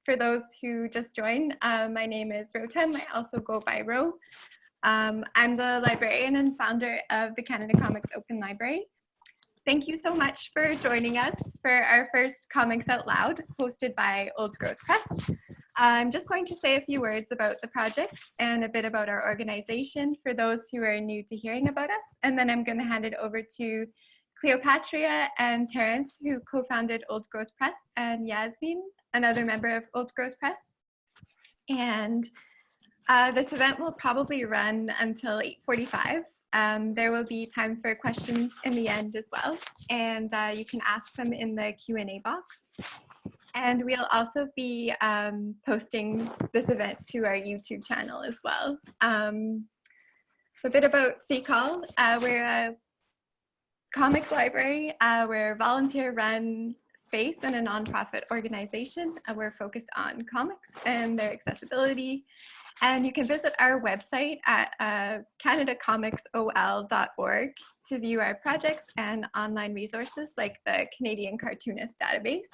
for those who just joined, my name is Rotem. I also go by Ro. I'm the librarian and founder of the Canada Comics Open Library. Thank you so much for joining us for our first Comics Out Loud, hosted by Old Growth Press. I'm just going to say a few words about the project and a bit about our organization for those who are new to hearing about us, and then I'm going to hand it over to Cleopatra and Terrence, who co-founded Old Growth Press, and Yasmin, another member of Old Growth Press. And this event will probably run until 8:45. There will be time for questions in the end as well, and you can ask them in the Q&A box. And we'll also be posting this event to our YouTube channel as well. So a bit about CCOL. We're a comics library. We're a volunteer-run space and a nonprofit organization. We're focused on comics and their accessibility. And you can visit our website at canadacomicsol.org to view our projects and online resources like the Canadian Cartoonist Database.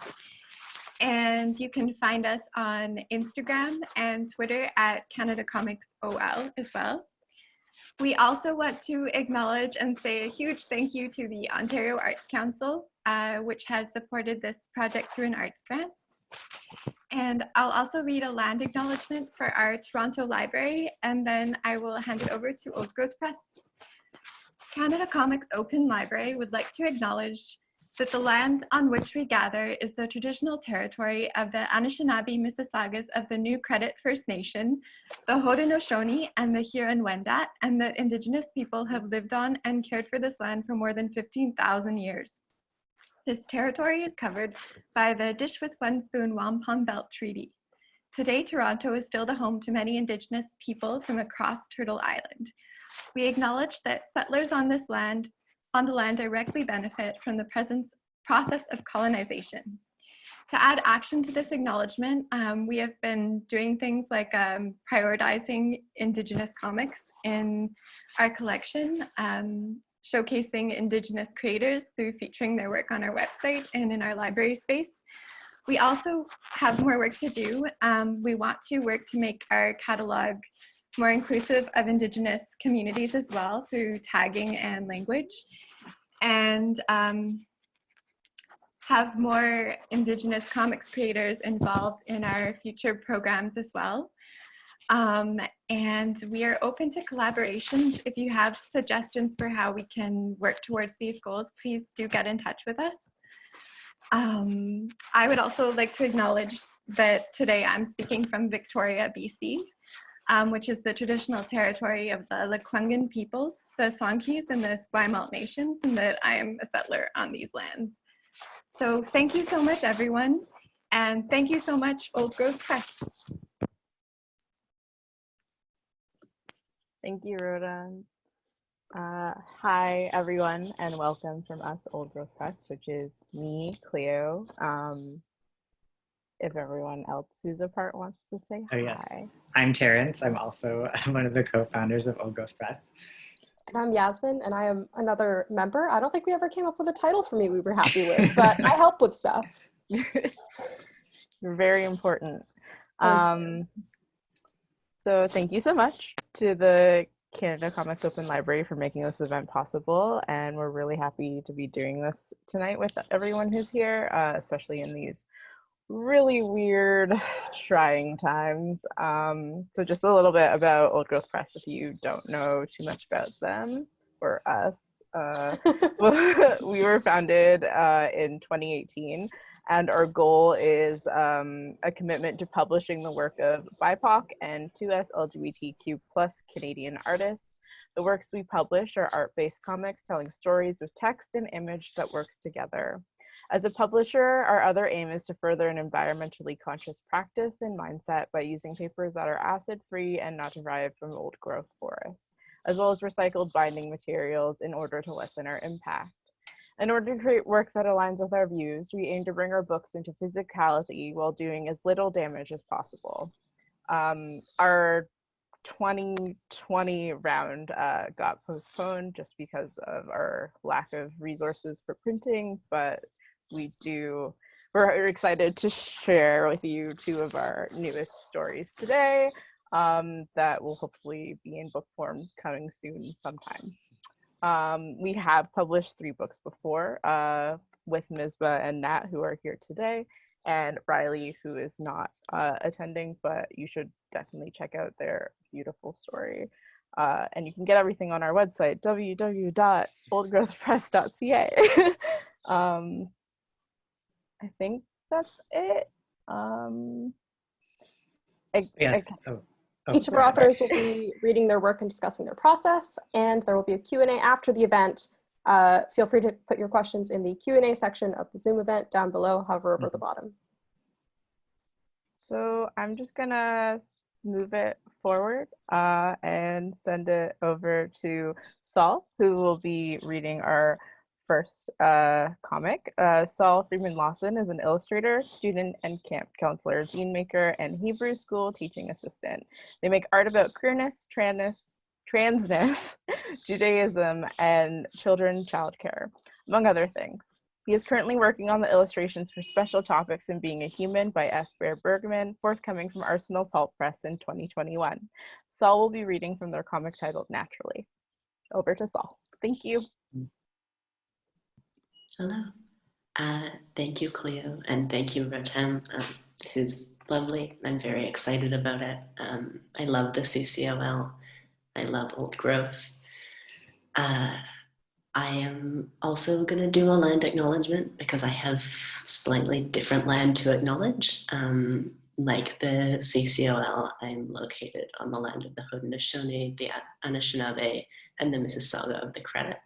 And you can find us on Instagram and Twitter at Canada Comics OL as well. We also want to acknowledge and say a huge thank you to the Ontario Arts Council, which has supported this project through an arts grant. And I'll also read a land acknowledgement for our Toronto library, and then I will hand it over to Old Growth Press. Canada Comics Open Library would like to acknowledge that the land on which we gather is the traditional territory of the Anishinaabe Mississaugas of the New Credit First Nation, the Haudenosaunee, and the Huron-Wendat, and that Indigenous people have lived on and cared for this land for more than 15,000 years. This territory is covered by the Dish with One Spoon Wampum Belt Treaty. Today, Toronto is still the home to many Indigenous people from across Turtle Island. We acknowledge that settlers on the land directly benefit from the process of colonization. To add action to this acknowledgement, we have been doing things like prioritizing Indigenous comics in our collection, showcasing Indigenous creators through featuring their work on our website and in our library space. We also have more work to do. We want to work to make our catalog more inclusive of Indigenous communities as well through tagging and language, and have more Indigenous comics creators involved in our future programs as well. And we are open to collaborations. If you have suggestions for how we can work towards these goals, please do get in touch with us. I would also like to acknowledge that today I'm speaking from Victoria, BC, which is the traditional territory of the Lekwungen peoples, the Songhees, and the Esquimalt nations, and that I am a settler on these lands. So thank you so much, everyone, and thank you so much, Old Growth Press. Thank you, Rhoda. Hi, everyone, and welcome from us, Old Growth Press, which is me, Cleo. If everyone else who's a part wants to say hi. Oh, yes. I'm Terrence. I'm also one of the co-founders of Old Growth Press. And I'm Yasmin, and I am another member. I don't think we ever came up with a title for me we were happy with, but I help with stuff. You're very important. So thank you so much to the Canada Comics Open Library for making this event possible, and we're really happy to be doing this tonight with everyone who's here, especially in these really weird, trying times. So just a little bit about Old Growth Press if you don't know too much about them or us. We were founded in 2018, and our goal is a commitment to publishing the work of BIPOC and 2S LGBTQ+ Canadian artists. The works we publish are art-based comics telling stories with text and image that works together. As a publisher, our other aim is to further an environmentally conscious practice and mindset by using papers that are acid-free and not derived from old growth forests, as well as recycled binding materials in order to lessen our impact. In order to create work that aligns with our views, we aim to bring our books into physicality while doing as little damage as possible. Our 2020 round got postponed just because of our lack of resources for printing, but we're we're excited to share with you two of our newest stories today that will hopefully be in book form coming soon sometime. We have published 3 books before with Misbah and Nat, who are here today, and Riley, who is not attending, but you should definitely check out their beautiful story. And you can get everything on our website, www.oldgrowthpress.ca. I think that's it. Yes. Each of our authors will be reading their work and discussing their process, and there will be a Q&A after the event. Feel free to put your questions in the Q&A section of the Zoom event down below, hover over the bottom. So I'm just gonna move it forward and send it over to Saul, who will be reading our first comic. Saul Freedman-Lawson is an illustrator, student, and camp counselor, zine maker, and Hebrew school teaching assistant. They make art about queerness, transness, Judaism, and childcare, among other things. He is currently working on the illustrations for Special Topics in Being a Human by S. Bear Bergman, forthcoming from Arsenal Pulp Press in 2021. Saul will be reading from their comic titled Naturally. Over to Saul. Thank you. Hello. Thank you, Cleo, and thank you, Rotem. This is lovely. I'm very excited about it. I love the CCOL. I love Old Growth. I am also going to do a land acknowledgement because I have slightly different land to acknowledge. Like the CCOL, I'm located on the land of the Haudenosaunee, the Anishinaabe, and the Mississauga of the Credit.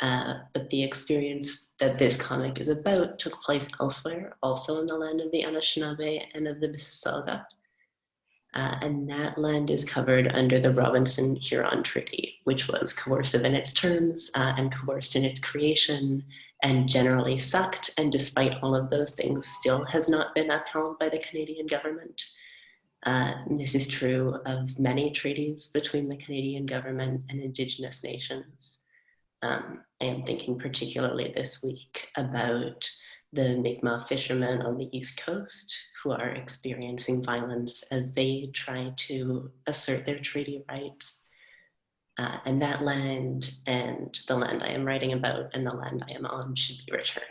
But the experience that this comic is about took place elsewhere, also on the land of the Anishinaabe and of the Mississauga. And that land is covered under the Robinson-Huron Treaty, which was coercive in its terms and coerced in its creation and generally sucked, and despite all of those things, still has not been upheld by the Canadian government. This is true of many treaties between the Canadian government and Indigenous nations. I am thinking particularly this week about the Mi'kmaq fishermen on the East Coast who are experiencing violence as they try to assert their treaty rights. And that land and the land I am writing about and the land I am on should be returned.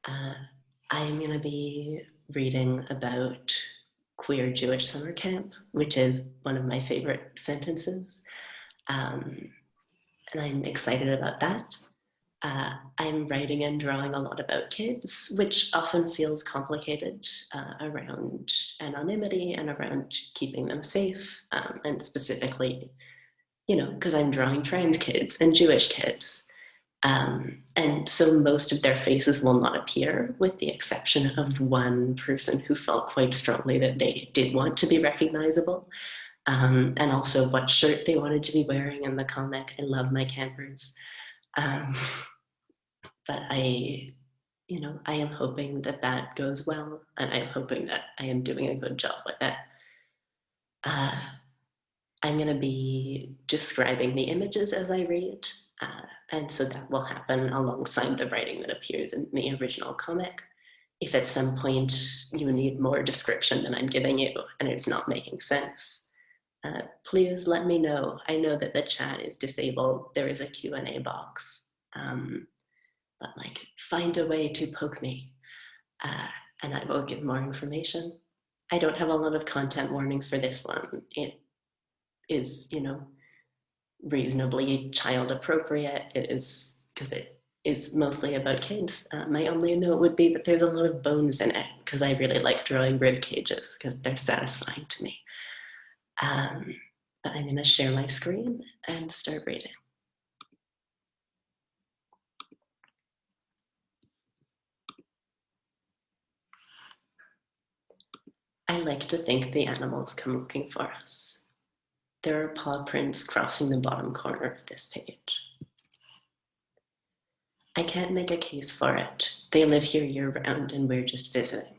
I am going to be reading about queer Jewish summer camp, which is one of my favorite sentences. And I'm excited about that. I'm writing and drawing a lot about kids, which often feels complicated around anonymity and around keeping them safe. And specifically, you know, because I'm drawing trans kids and Jewish kids. And so most of their faces will not appear, with the exception of one person who felt quite strongly that they did want to be recognizable. And also what shirt they wanted to be wearing in the comic. I love my campers. But I am hoping that that goes well, and I'm hoping that I am doing a good job with it. I'm going to be describing the images as I read, and so that will happen alongside the writing that appears in the original comic. If at some point you need more description than I'm giving you and it's not making sense, please let me know. I know that the chat is disabled. There is a Q&A box, but like find a way to poke me and I will give more information. I don't have a lot of content warnings for this one. It is, you know, reasonably child appropriate. It is, because it is mostly about kids. My only note would be that there's a lot of bones in it because I really like drawing rib cages because they're satisfying to me. But I'm going to share my screen and start reading. I like to think the animals come looking for us. There are paw prints crossing the bottom corner of this page. I can't make a case for it. They live here year-round and we're just visiting.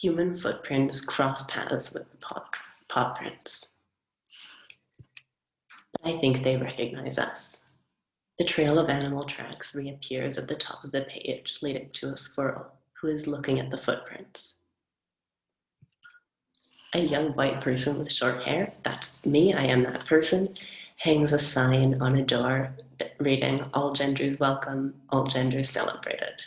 Human footprints cross paths with the paw prints. I think they recognize us. The trail of animal tracks reappears at the top of the page, leading to a squirrel who is looking at the footprints. A young white person with short hair, that's me, I am that person, hangs a sign on a door reading, "All genders welcome, all genders celebrated."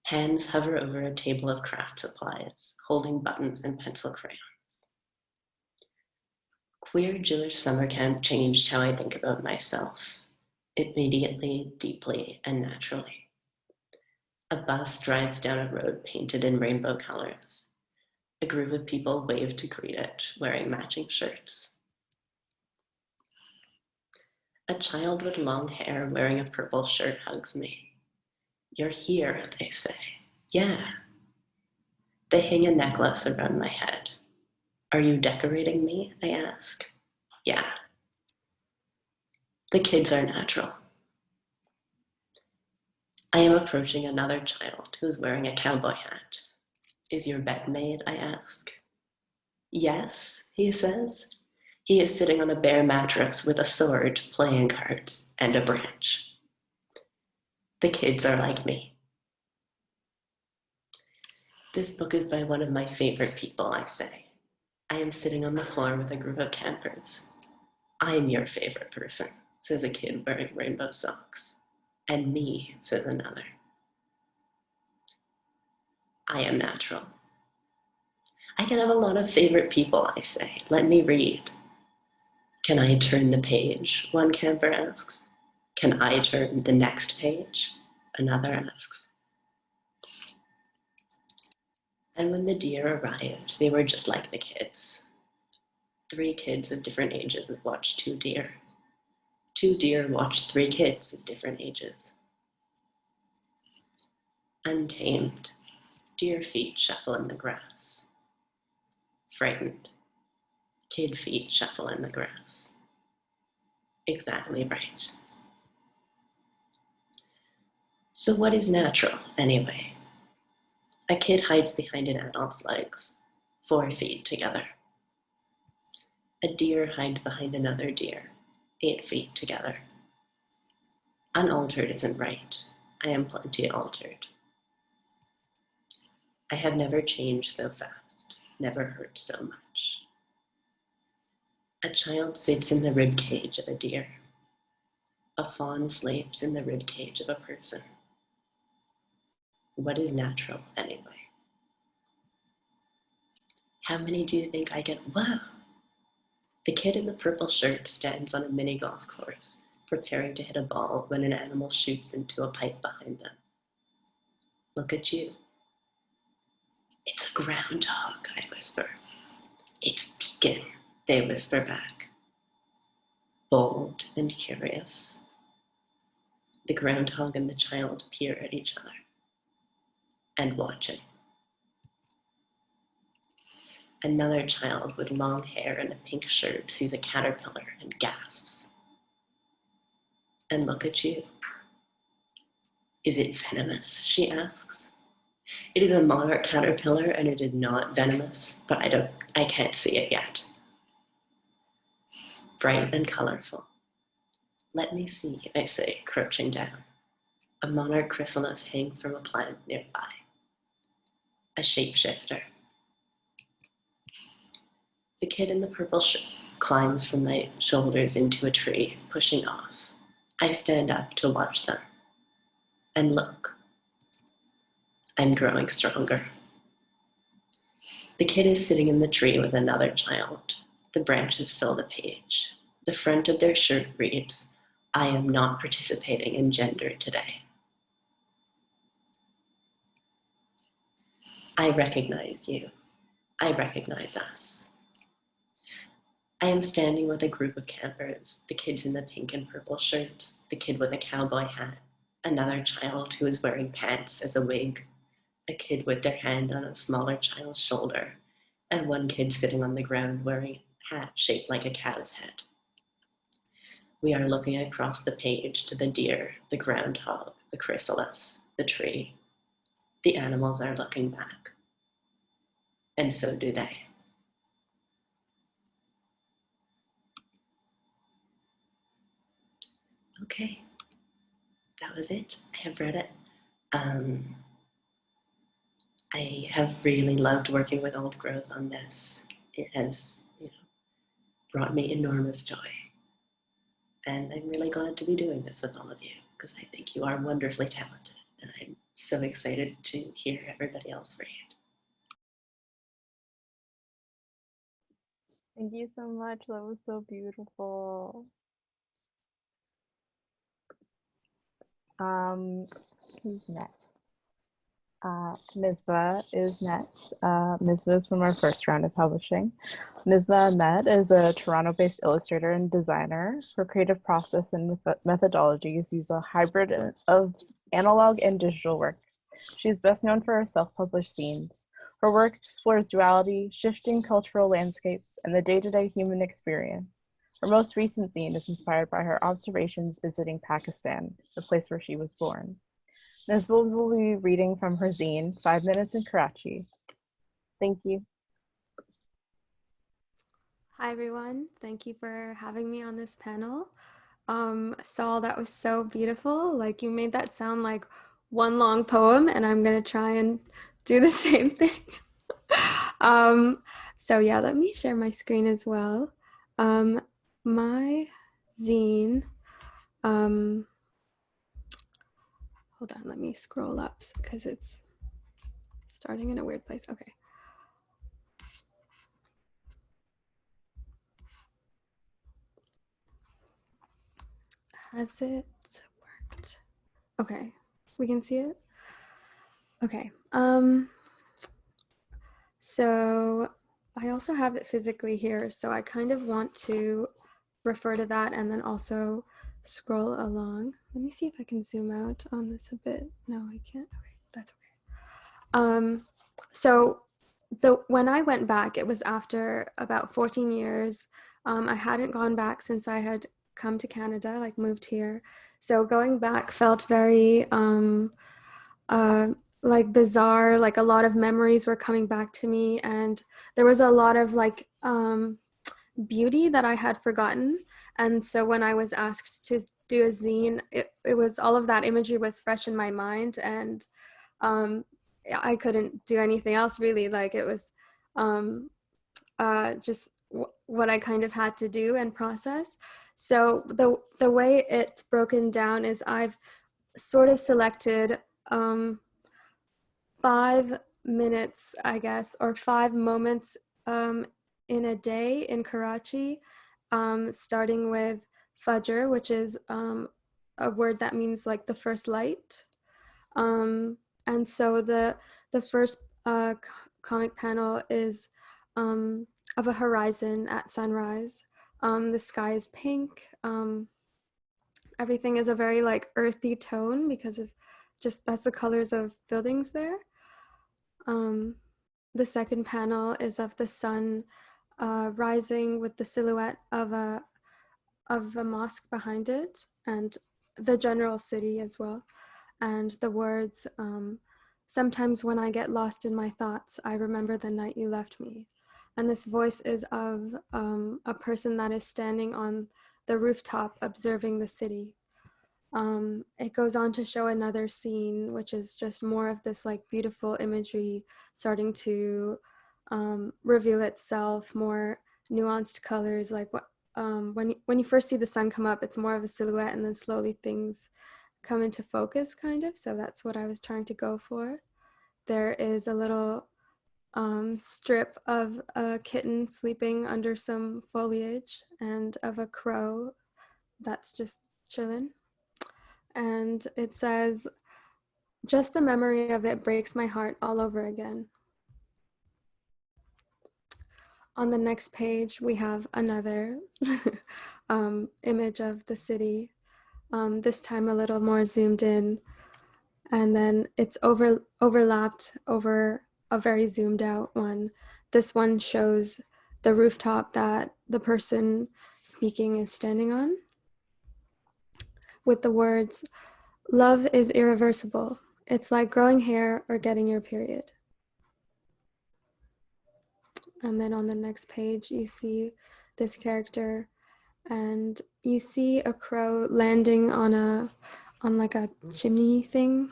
Hands hover over a table of craft supplies, holding buttons and pencil crayons. Queer Jewish summer camp changed how I think about myself, immediately, deeply, and naturally. A bus drives down a road painted in rainbow colors. A group of people wave to greet it, wearing matching shirts. A child with long hair wearing a purple shirt hugs me. "You're here," they say. "Yeah." They hang a necklace around my head. "Are you decorating me?" I ask. "Yeah." The kids are natural. I am approaching another child who's wearing a cowboy hat. "Is your bed made?" I ask. "Yes," he says. He is sitting on a bare mattress with a sword, playing cards, and a branch. The kids are like me. This book is by one of my favorite people, I say. I am sitting on the floor with a group of campers. "I'm your favorite person," says a kid wearing rainbow socks. "And me," says another. I am natural. "I can have a lot of favorite people," I say. "Let me read." "Can I turn the page?" one camper asks. "Can I turn the next page?" another asks. And when the deer arrived, they were just like the kids. 3 kids of different ages would watch 2 deer. 2 deer watched 3 kids of different ages. Untamed, deer feet shuffle in the grass. Frightened, kid feet shuffle in the grass. Exactly right. So what is natural, anyway? A kid hides behind an adult's legs, 4 feet together. A deer hides behind another deer, 8 feet together. Unaltered isn't right. I am plenty altered. I have never changed so fast, never hurt so much. A child sits in the rib cage of a deer. A fawn sleeps in the rib cage of a person. What is natural, anyway? How many do you think I get? Whoa! The kid in the purple shirt stands on a mini golf course, preparing to hit a ball when an animal shoots into a pipe behind them. Look at you. "It's a groundhog," I whisper. "It's peeking," they whisper back. Bold and curious. The groundhog and the child peer at each other and watching. Another child with long hair and a pink shirt sees a caterpillar and gasps. "And look at you." "Is it venomous?" she asks. It is a monarch caterpillar and it is not venomous, but I can't see it yet. Bright and colorful. "Let me see," I say, crouching down. A monarch chrysalis hangs from a plant nearby. A shapeshifter. The kid in the purple shirt climbs from my shoulders into a tree, pushing off. I stand up to watch them. And look. I'm growing stronger. The kid is sitting in the tree with another child. The branches fill the page. The front of their shirt reads, "I am not participating in gender today." I recognize you. I recognize us. I am standing with a group of campers, the kids in the pink and purple shirts, the kid with a cowboy hat, another child who is wearing pants as a wig, a kid with their hand on a smaller child's shoulder, and one kid sitting on the ground wearing a hat shaped like a cow's head. We are looking across the page to the deer, the groundhog, the chrysalis, the tree. The animals are looking back. And so do they. Okay, that was it. I have read it. I have really loved working with Old Growth on this. It has, brought me enormous joy. And I'm really glad to be doing this with all of you because I think you are wonderfully talented. And I'm so excited to hear everybody else read. Thank you so much. That was so beautiful. Who's next? Misbah is next. Misbah is from our first round of publishing. Misbah Ahmed is a Toronto-based illustrator and designer. Her creative process and methodologies use a hybrid of analog and digital work. She is best known for her self-published zines. Her work explores duality, shifting cultural landscapes, and the day-to-day human experience. Her most recent zine is inspired by her observations visiting Pakistan, the place where she was born. Misbah will be reading from her zine, 5 Minutes in Karachi. Thank you. Hi, everyone. Thank you for having me on this panel. Saul, that was so beautiful. Like, you made that sound like one long poem, and I'm going to try and do the same thing. So yeah, let me share my screen as well. My zine, hold on, let me scroll up because it's starting in a weird place. Okay. Has it worked? Okay, we can see it. Okay. So I also have it physically here, so I kind of want to refer to that and then also scroll along. Let me see if I can zoom out on this a bit. No, I can't. Okay, that's okay. So when I went back, it was after about 14 years. I hadn't gone back since I had come to Canada, like moved here. So going back felt very like bizarre, like a lot of memories were coming back to me, and there was a lot of like beauty that I had forgotten. And so when I was asked to do a zine, it was all of that imagery was fresh in my mind, and I couldn't do anything else really. Like it was just what I kind of had to do and process. So the way it's broken down is I've sort of selected 5 minutes, I guess, or 5 moments in a day in Karachi, starting with Fajr, which is a word that means like the first light. And so the first comic panel is of a horizon at sunrise. The sky is pink. Everything is a very like earthy tone because of just that's the colors of buildings there. The second panel is of the sun rising with the silhouette of a mosque behind it and the general city as well. And the words, sometimes when I get lost in my thoughts, I remember the night you left me. And this voice is of a person that is standing on the rooftop observing the city. It goes on to show another scene, which is just more of this like beautiful imagery starting to reveal itself, more nuanced colors. Like what when you first see the sun come up, it's more of a silhouette, and then slowly things come into focus, kind of. So that's what I was trying to go for. There is a little strip of a kitten sleeping under some foliage, and of a crow that's just chilling. And it says, just the memory of it breaks my heart all over again. On the next page, we have another image of the city, this time a little more zoomed in, and then it's overlapped over a very zoomed out one. This one shows the rooftop that the person speaking is standing on, with the words, "Love is irreversible. It's like growing hair or getting your period." And then on the next page, you see this character, and you see a crow landing on on like a chimney thing.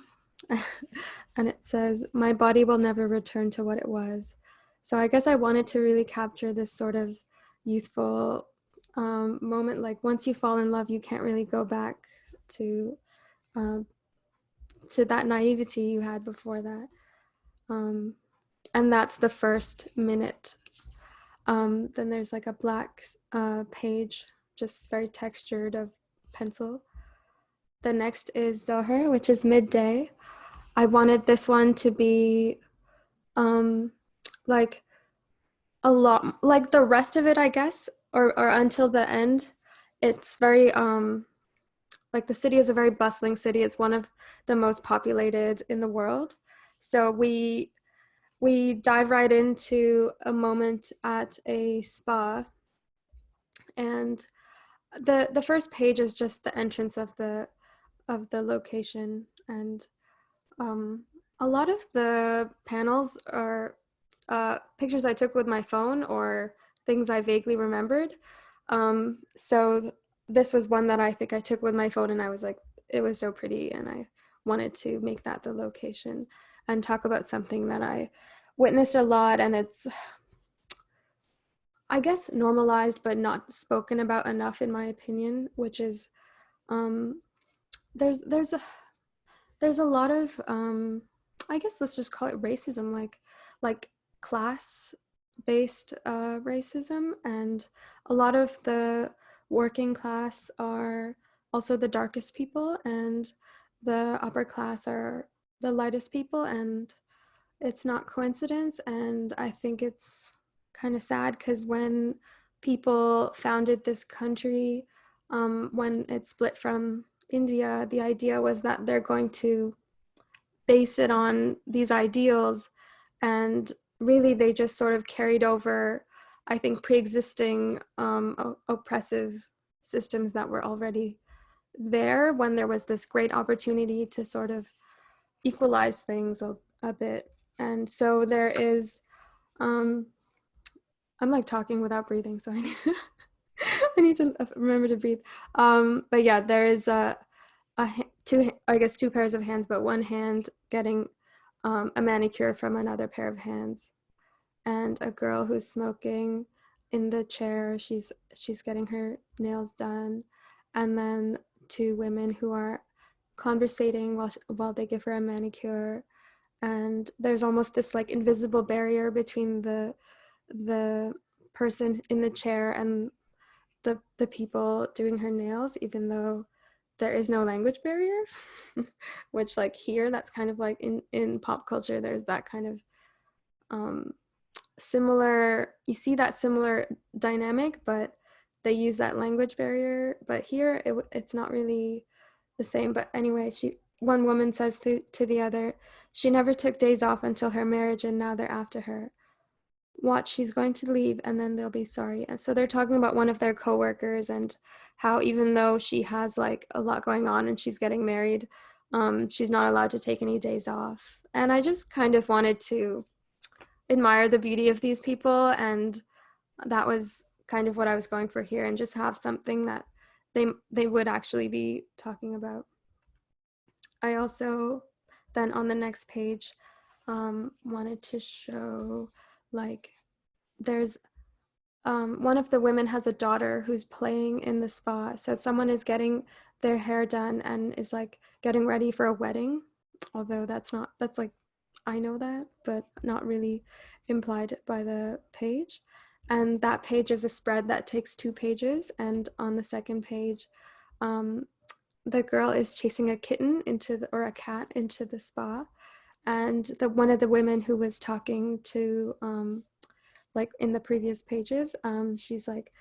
And it says, "My body will never return to what it was." So I guess I wanted to really capture this sort of youthful moment. Like once you fall in love, you can't really go back to that naivety you had before that. And that's the first minute. Then there's like a black page, just very textured of pencil. The next is Zohar, which is midday. I wanted this one to be like a lot like the rest of it, I guess, or until the end. It's very like the city is a very bustling city. It's one of the most populated in the world. So we dive right into a moment at a spa, and the first page is just the entrance of the location, and a lot of the panels are pictures I took with my phone or things I vaguely remembered. So this was one that I think I took with my phone, and I was like, it was so pretty, and I wanted to make that the location and talk about something that I witnessed a lot, and it's, I guess, normalized but not spoken about enough in my opinion, which is there's a lot of I guess let's just call it racism, like class based racism, and a lot of the working class are also the darkest people, and the upper class are the lightest people, and it's not coincidence. And I think it's kind of sad because when people founded this country, when it split from India, the idea was that they're going to base it on these ideals, and really they just sort of carried over, I think, pre-existing oppressive systems that were already there, when there was this great opportunity to sort of equalize things a bit. And so there is I'm like talking without breathing, so I need to I need to remember to breathe. But yeah, there is two pairs of hands, but one hand getting a manicure from another pair of hands, and a girl who's smoking in the chair. She's getting her nails done, and then two women who are conversating while they give her a manicure. And there's almost this like invisible barrier between the person in the chair and the people doing her nails, even though there is no language barrier. Which, like, here, that's kind of like in pop culture, there's that kind of similar, you see that similar dynamic, but they use that language barrier. But here it's not really the same. But anyway, one woman says to the other, she never took days off until her marriage, and now they're after her. Watch, she's going to leave, and then they'll be sorry. And so they're talking about one of their coworkers, and how even though she has like a lot going on and she's getting married, she's not allowed to take any days off. And I just kind of wanted to admire the beauty of these people, and that was kind of what I was going for here, and just have something that they would actually be talking about. I also then on the next page wanted to show, like, there's one of the women has a daughter who's playing in the spa. So someone is getting their hair done and is like getting ready for a wedding, although that's like, I know that, but not really implied by the page. And that page is a spread that takes 2 pages. And on the second page, the girl is chasing a kitten or a cat into the spa. And one of the women who was talking to, like in the previous pages, she's like,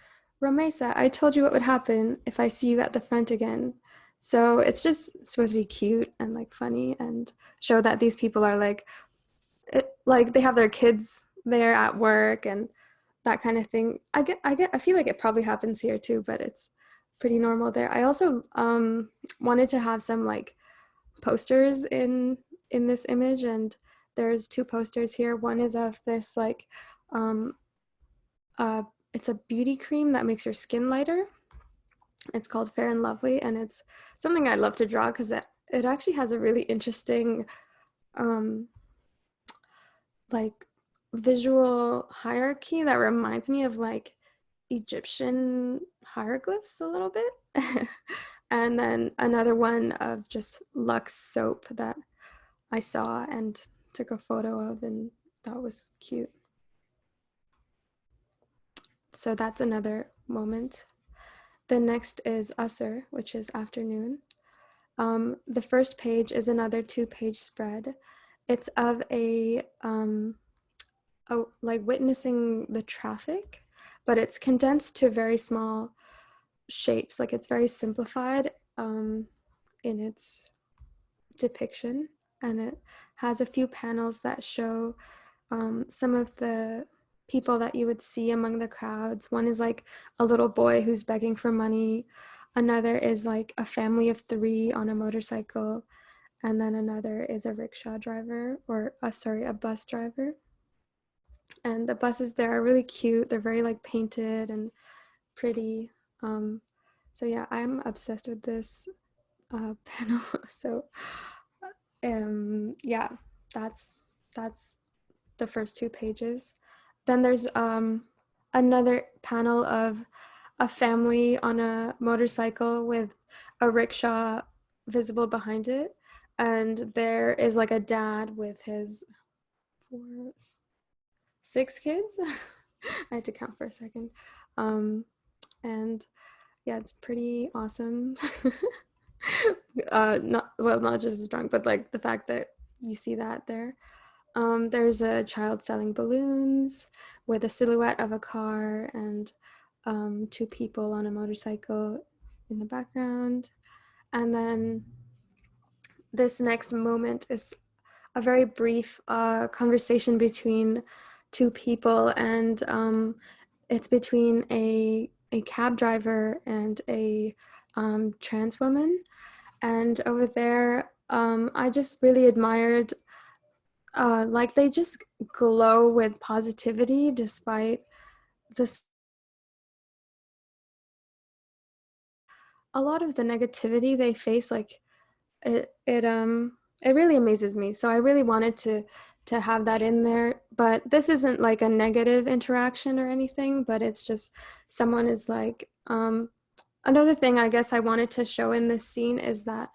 "Ramesa, I told you what would happen if I see you at the front again." So it's just supposed to be cute and like funny, and show that these people are like they have their kids there at work and that kind of thing. I feel like it probably happens here too, but it's pretty normal there. I also wanted to have some like posters in this image, and there's 2 posters here. One is of this like it's a beauty cream that makes your skin lighter, It's called Fair and Lovely, and it's something I love to draw because it actually has a really interesting like visual hierarchy that reminds me of like Egyptian hieroglyphs a little bit. And then another one of just Lux soap that I saw and took a photo of and thought was cute. So that's another moment. The next is Usser, which is afternoon. The first page is another 2-page spread. It's of like witnessing the traffic, but it's condensed to very small shapes. Like it's very simplified in its depiction, and it has a few panels that show some of the people that you would see among the crowds. One is like a little boy who's begging for money. Another is like a family of 3 on a motorcycle. And then another is a rickshaw driver, or a bus driver. And the buses there are really cute. They're very like painted and pretty. So yeah, I'm obsessed with this panel. So yeah, that's the first 2 pages. Then there's another panel of a family on a motorcycle with a rickshaw visible behind it. And there is like a dad with his 6 kids. I had to count for a second. And yeah, it's pretty awesome. Not just drunk, but like the fact that you see that there. There's a child selling balloons with a silhouette of a car and 2 people on a motorcycle in the background. And then this next moment is a very brief conversation between 2 people, and it's between a cab driver and a trans woman. And over there, I just really admired, like they just glow with positivity despite this. A lot of the negativity they face, like it really amazes me. So I really wanted to have that in there, but this isn't like a negative interaction or anything, but it's just someone is like, another thing I guess I wanted to show in this scene is that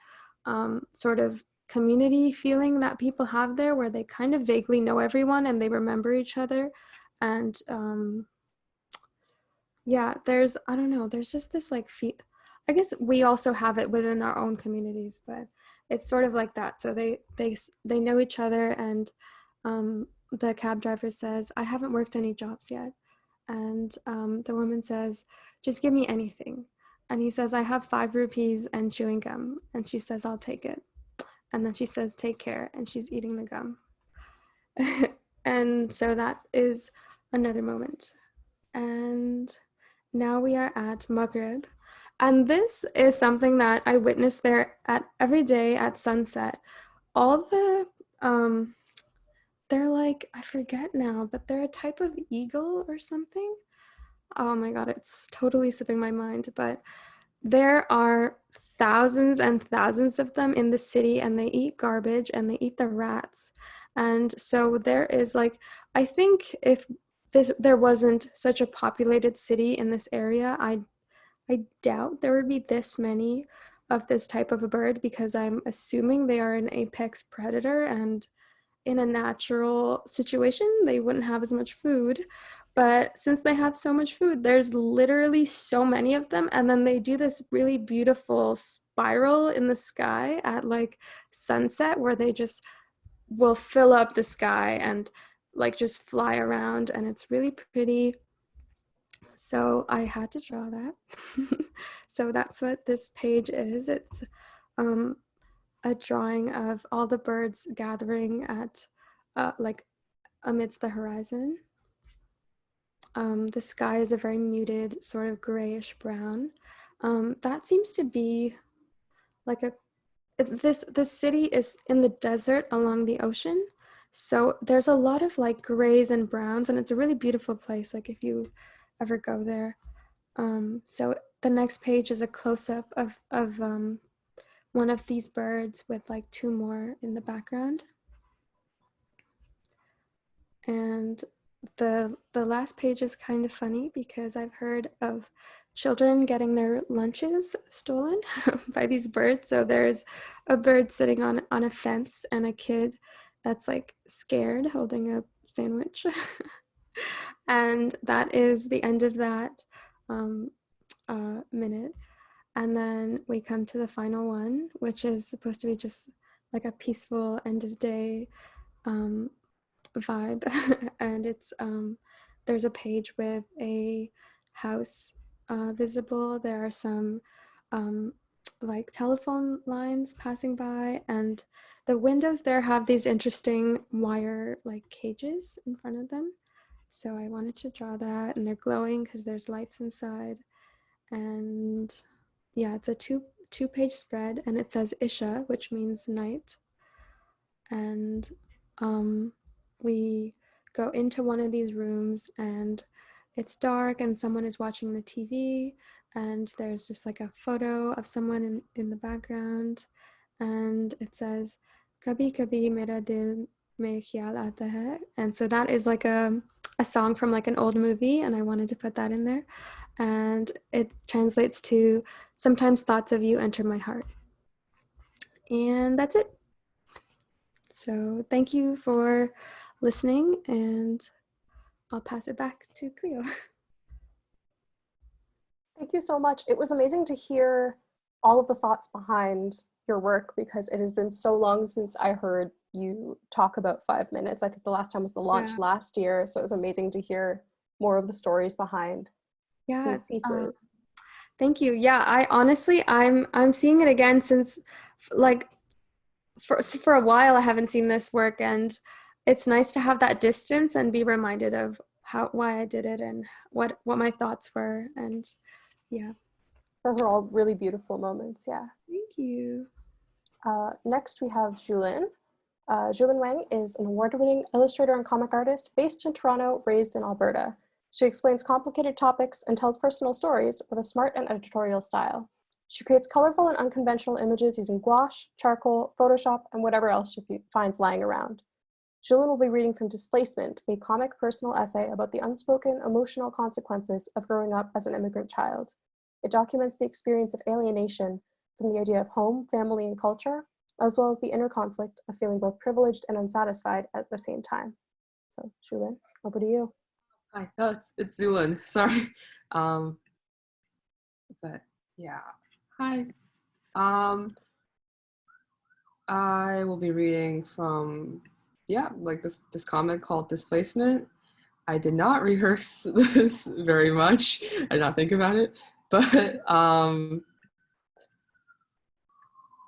sort of community feeling that people have there, where they kind of vaguely know everyone and they remember each other. And yeah, there's, I don't know, there's just this like I guess we also have it within our own communities, but it's sort of like that. So they know each other, and the cab driver says, "I haven't worked any jobs yet." And the woman says, "Just give me anything." And he says, "I have 5 rupees and chewing gum." And she says, "I'll take it." And then she says, "Take care." And she's eating the gum. And so that is another moment. And now we are at Maghrib. And this is something that I witnessed there every day at sunset. All the, they're like, I forget now, but they're a type of eagle or something. Oh my God, it's totally slipping my mind. But there are thousands and thousands of them in the city, and they eat garbage and they eat the rats. And so there is like, I think if there wasn't such a populated city in this area, I doubt there would be this many of this type of a bird, because I'm assuming they are an apex predator, and in a natural situation, they wouldn't have as much food. But since they have so much food, there's literally so many of them. And then they do this really beautiful spiral in the sky at like sunset, where they just will fill up the sky and like just fly around. And it's really pretty. So I had to draw that. So that's what this page is. It's a drawing of all the birds gathering at like amidst the horizon. The sky is a very muted sort of grayish brown. That seems to be like this city is in the desert along the ocean. So there's a lot of like grays and browns, and it's a really beautiful place. Like if you ever go there. So the next page is a close-up of one of these birds with like two more in the background. And the last page is kind of funny because I've heard of children getting their lunches stolen by these birds. So there's a bird sitting on a fence and a kid that's like scared holding a sandwich. And that is the end of that minute. And then we come to the final one, which is supposed to be just like a peaceful end of day vibe. And it's there's a page with a house visible. There are some like telephone lines passing by, and the windows there have these interesting wire like cages in front of them. So I wanted to draw that, and they're glowing because there's lights inside. And yeah, it's a two-page spread, and it says Isha, which means night. And we go into one of these rooms, and it's dark, and someone is watching the TV, and there's just like a photo of someone in the background, and it says Kabhi Kabhi Mera Dil Mein Khayal Aata Hai. And so that is like a song from like an old movie, and I wanted to put that in there. And it translates to sometimes thoughts of you enter my heart. And that's it. So thank you for listening, and I'll pass it back to Cleo. Thank you so much. It was amazing to hear all of the thoughts behind your work, because it has been so long since I heard you talk about 5 minutes. I think the last time was the launch last year. So it was amazing to hear more of the stories behind these pieces. Thank you. Yeah, I honestly, I'm seeing it again since like for a while I haven't seen this work, and it's nice to have that distance and be reminded of why I did it and what my thoughts were. And yeah. Those are all really beautiful moments. Yeah. Thank you. Next we have Xulin. Xulin Wang is an award-winning illustrator and comic artist based in Toronto, raised in Alberta. She explains complicated topics and tells personal stories with a smart and editorial style. She creates colorful and unconventional images using gouache, charcoal, Photoshop, and whatever else she finds lying around. Julian will be reading from Displacement, a comic personal essay about the unspoken emotional consequences of growing up as an immigrant child. It documents the experience of alienation from the idea of home, family, and culture, as well as the inner conflict of feeling both privileged and unsatisfied at the same time. So, Julian, over to you. Hi, no, it's Xulin. Sorry. But yeah. Hi. I will be reading from like this comic called Displacement. I did not rehearse this very much. I did not think about it, but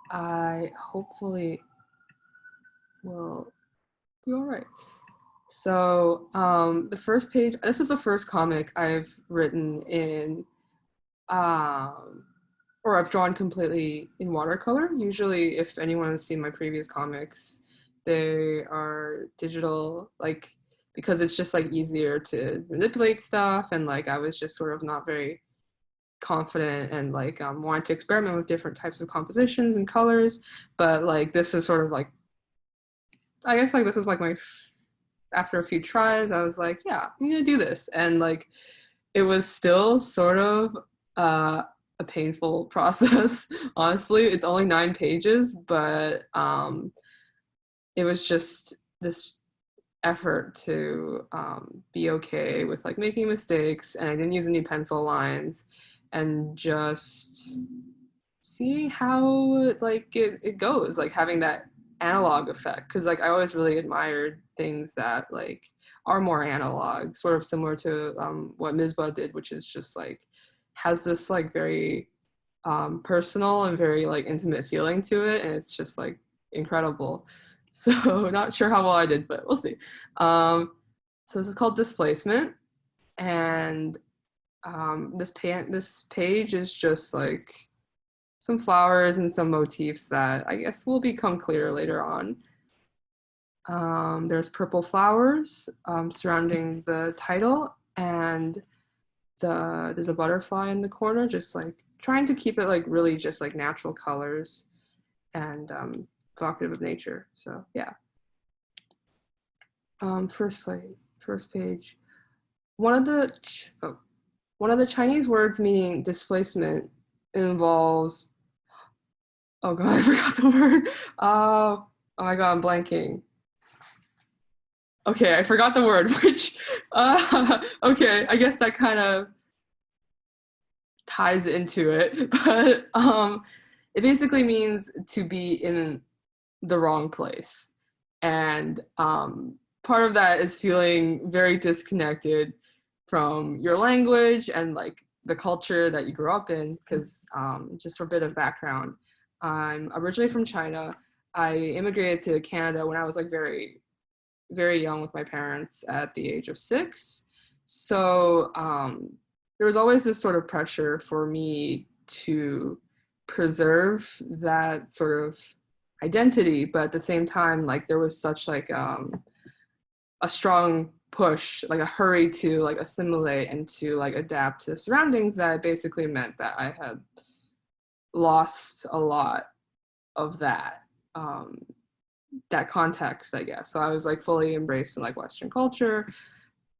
I hopefully will do all right. So the first page, this is the first comic I've written in, or I've drawn completely in watercolor. Usually, if anyone has seen my previous comics, they are digital, like, because it's just like easier to manipulate stuff, and like I was just sort of not very confident and like wanted to experiment with different types of compositions and colors. But like this is sort of like, I guess like this is like my after a few tries, I was like, yeah, I'm gonna do this. And like, it was still sort of a painful process, honestly. It's only 9 pages, but it was just this effort to be okay with like making mistakes, and I didn't use any pencil lines, and just seeing how like it goes, like having that analog effect, because like I always really admired things that like are more analog, sort of similar to what Misbah did, which is just like has this like very personal and very like intimate feeling to it, and it's just like incredible. So not sure how well I did, but we'll see. So this is called Displacement, and this page is just like some flowers and some motifs that I guess will become clear later on. There's purple flowers surrounding the title, and there's a butterfly in the corner, just like trying to keep it like really just like natural colors and evocative of nature. So yeah. First page. One of the Chinese words meaning displacement involves, oh god, I forgot the word. Oh my god, I'm blanking. Okay, I forgot the word, which, okay, I guess that kind of ties into it, but it basically means to be in the wrong place. And part of that is feeling very disconnected from your language and like the culture that you grew up in, because just for a bit of background, I'm originally from China. I immigrated to Canada when I was like very, very young with my parents at the age of 6. So there was always this sort of pressure for me to preserve that sort of identity, but at the same time, like there was such like a strong push, like a hurry to like assimilate and to like adapt to the surroundings, that it basically meant that I had lost a lot of that that context, I guess. So I was like fully embraced in like Western culture,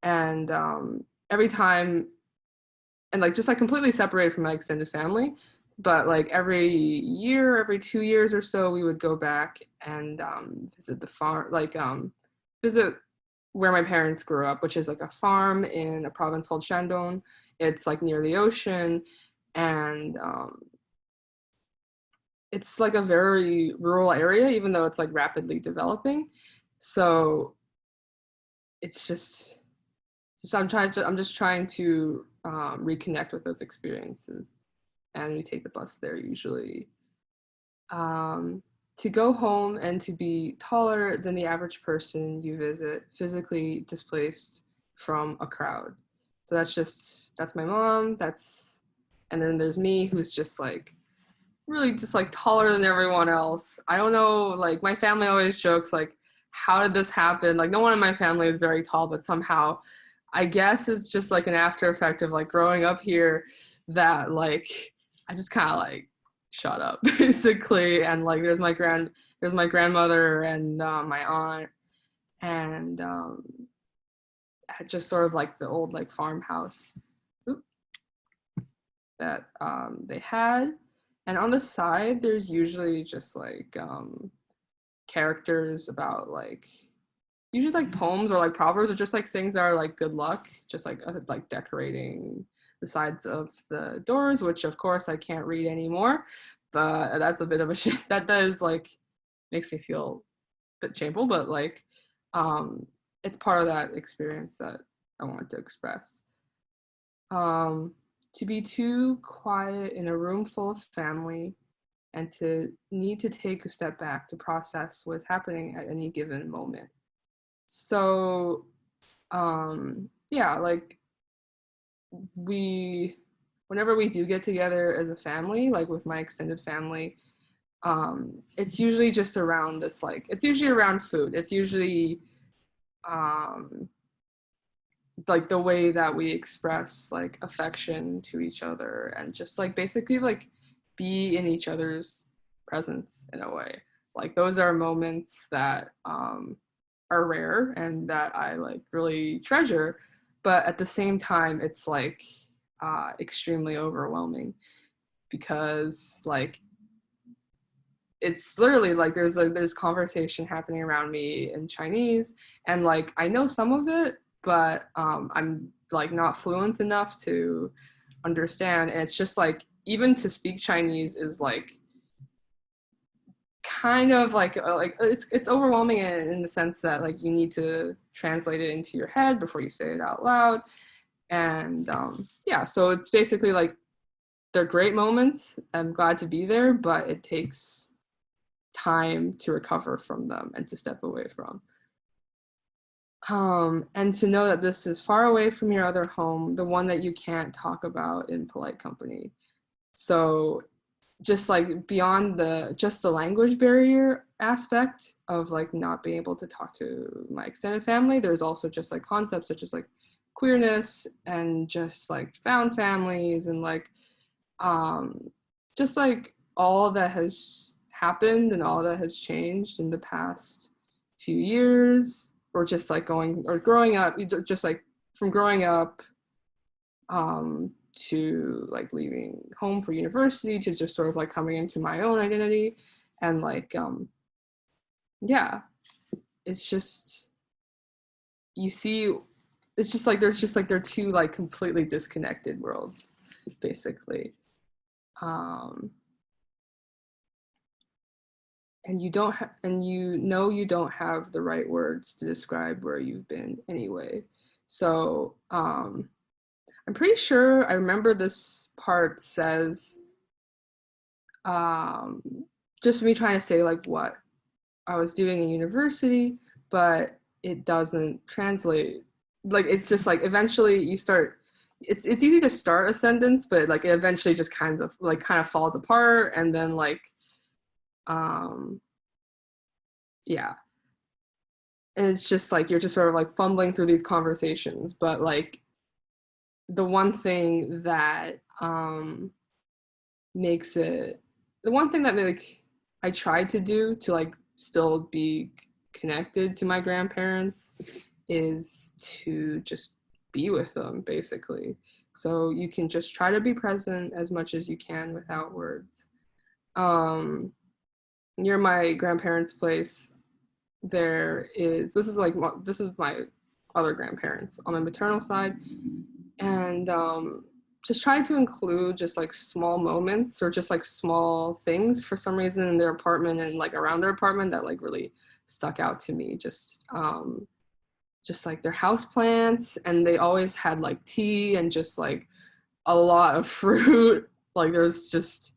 and every time, and like just like completely separated from my extended family. But like every year, every 2 years or so, we would go back and visit the farm, like visit where my parents grew up, which is like a farm in a province called Shandong. It's like near the ocean, and it's like a very rural area, even though it's like rapidly developing. So it's just I'm just trying to reconnect with those experiences. And we take the bus there usually. To go home and to be taller than the average person you visit, physically displaced from a crowd. So that's my mom, and then there's me, who's just like really just like taller than everyone else. I don't know, like my family always jokes like, how did this happen? Like no one in my family is very tall, but somehow I guess it's just like an after effect of like growing up here, that like I just kind of like shut up basically. And like there's my grandmother and my aunt, and just sort of like the old like farmhouse that they had. And on the side there's usually just like characters about like usually like poems or like proverbs, or just like things that are like good luck, just like decorating the sides of the doors, which of course I can't read anymore, but that's a bit of a shit. That does like makes me feel a bit shameful, but like it's part of that experience that I want to express. To be too quiet in a room full of family and to need to take a step back to process what's happening at any given moment. So yeah, like whenever we do get together as a family, like with my extended family, it's usually just around this, like it's usually around food. It's usually like the way that we express like affection to each other, and just like basically like be in each other's presence in a way. Like those are moments that are rare and that I like really treasure, but at the same time it's like extremely overwhelming, because like it's literally like there's conversation happening around me in Chinese, and like I know some of it, but I'm like not fluent enough to understand. And it's just like even to speak Chinese is like kind of like it's overwhelming in the sense that like you need to translate it into your head before you say it out loud. And yeah, so it's basically like they're great moments. I'm glad to be there, but it takes time to recover from them and to step away from. And to know that this is far away from your other home, the one that you can't talk about in polite company. So just like beyond just the language barrier aspect of like not being able to talk to my extended family, there's also just like concepts such as like queerness and just like found families and like just like all that has happened and all that has changed in the past few years, or just like growing up, just like from growing up to like leaving home for university, to just sort of like coming into my own identity. And like yeah, it's just, you see, it's just like there's just like they're two like completely disconnected worlds basically. And you don't you don't have the right words to describe where you've been anyway. So I'm pretty sure I remember this part says just me trying to say like what I was doing in university, but it doesn't translate. Like it's just like eventually you start, it's easy to start a sentence, but like it eventually just kind of falls apart, and then like yeah, and it's just like you're just sort of like fumbling through these conversations. But like the one thing that makes it, the one thing that like I tried to do to like still be connected to my grandparents is to just be with them basically. So you can just try to be present as much as you can without words. Near my grandparents' place, there is, this is my other grandparents on my maternal side, and just try to include just like small moments or just like small things for some reason in their apartment and like around their apartment that like really stuck out to me. Just like their house plants, and they always had like tea and just like a lot of fruit. Like there's just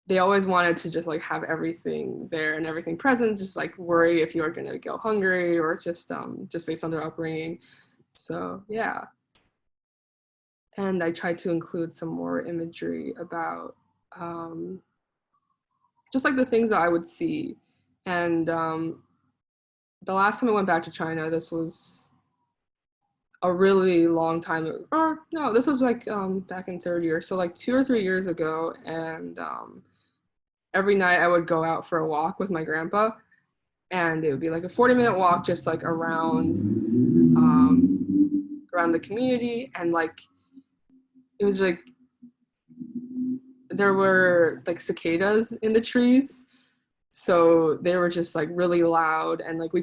they always wanted to just like have everything there and everything present, just like worry if you are going to go hungry, or just based on their upbringing. So yeah. And I tried to include some more imagery about just like the things that I would see. And the last time I went back to China, this was a really long time, or no, this was like back in third year, so like 2 or 3 years ago. And every night I would go out for a walk with my grandpa, and it would be like a 40-minute walk just like around the community. And like it was like there were like cicadas in the trees, so they were just like really loud, and like we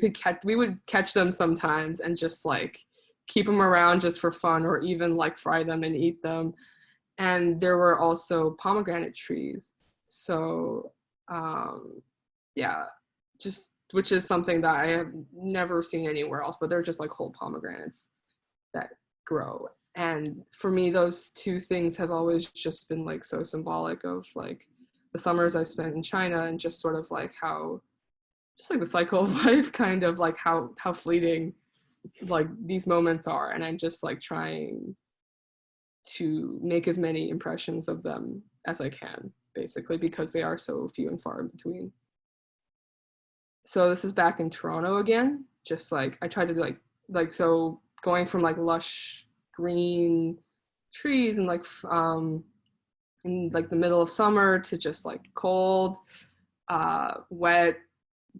would catch them sometimes and just like keep them around just for fun, or even like fry them and eat them. And there were also pomegranate trees, so yeah, just, which is something that I have never seen anywhere else, but they're just like whole pomegranates that grow. And for me, those two things have always just been like so symbolic of like the summers I spent in China, and just sort of like how, just like the cycle of life, kind of like how fleeting like these moments are. And I'm just like trying to make as many impressions of them as I can, basically, because they are so few and far in between. So this is back in Toronto again. Just like I tried to do like so going from like lush green trees and like in like the middle of summer to just like cold, wet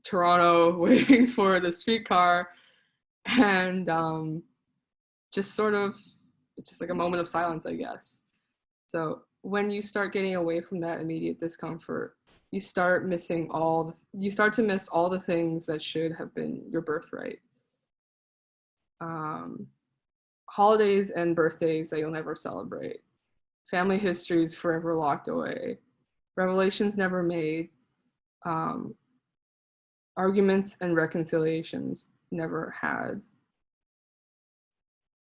Toronto waiting for the streetcar. And just sort of, it's just like a moment of silence, I guess. So when you start getting away from that immediate discomfort, you start to miss all the things that should have been your birthright. Holidays and birthdays that you'll never celebrate. Family histories forever locked away. Revelations never made. Arguments and reconciliations never had.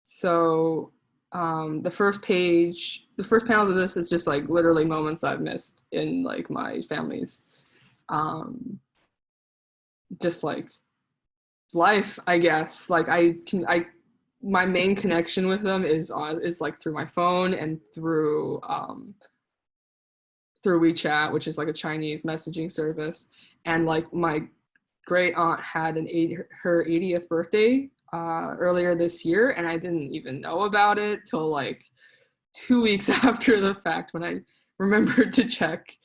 So the first panels of this is just like literally moments I've missed in like my family's just like life, I guess. Like my main connection with them is like through my phone and through WeChat, which is like a Chinese messaging service. And like my great aunt had her 80th birthday earlier this year, and I didn't even know about it till like 2 weeks after the fact when I remembered to check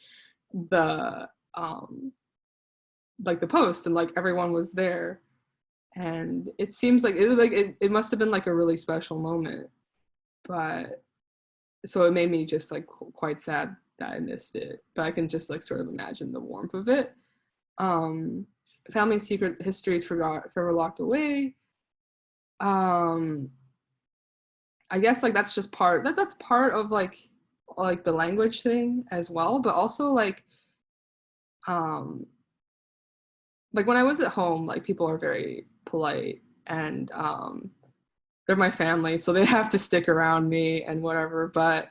the like the post, and like everyone was there, and it seems like it must have been like a really special moment, but so it made me just like quite sad that I missed it, but I can just like sort of imagine the warmth of it. Family secret histories forever locked away. I guess like that's just that's part of like the language thing as well, but also like when I was at home, like people are very polite, and they're my family, so they have to stick around me and whatever, but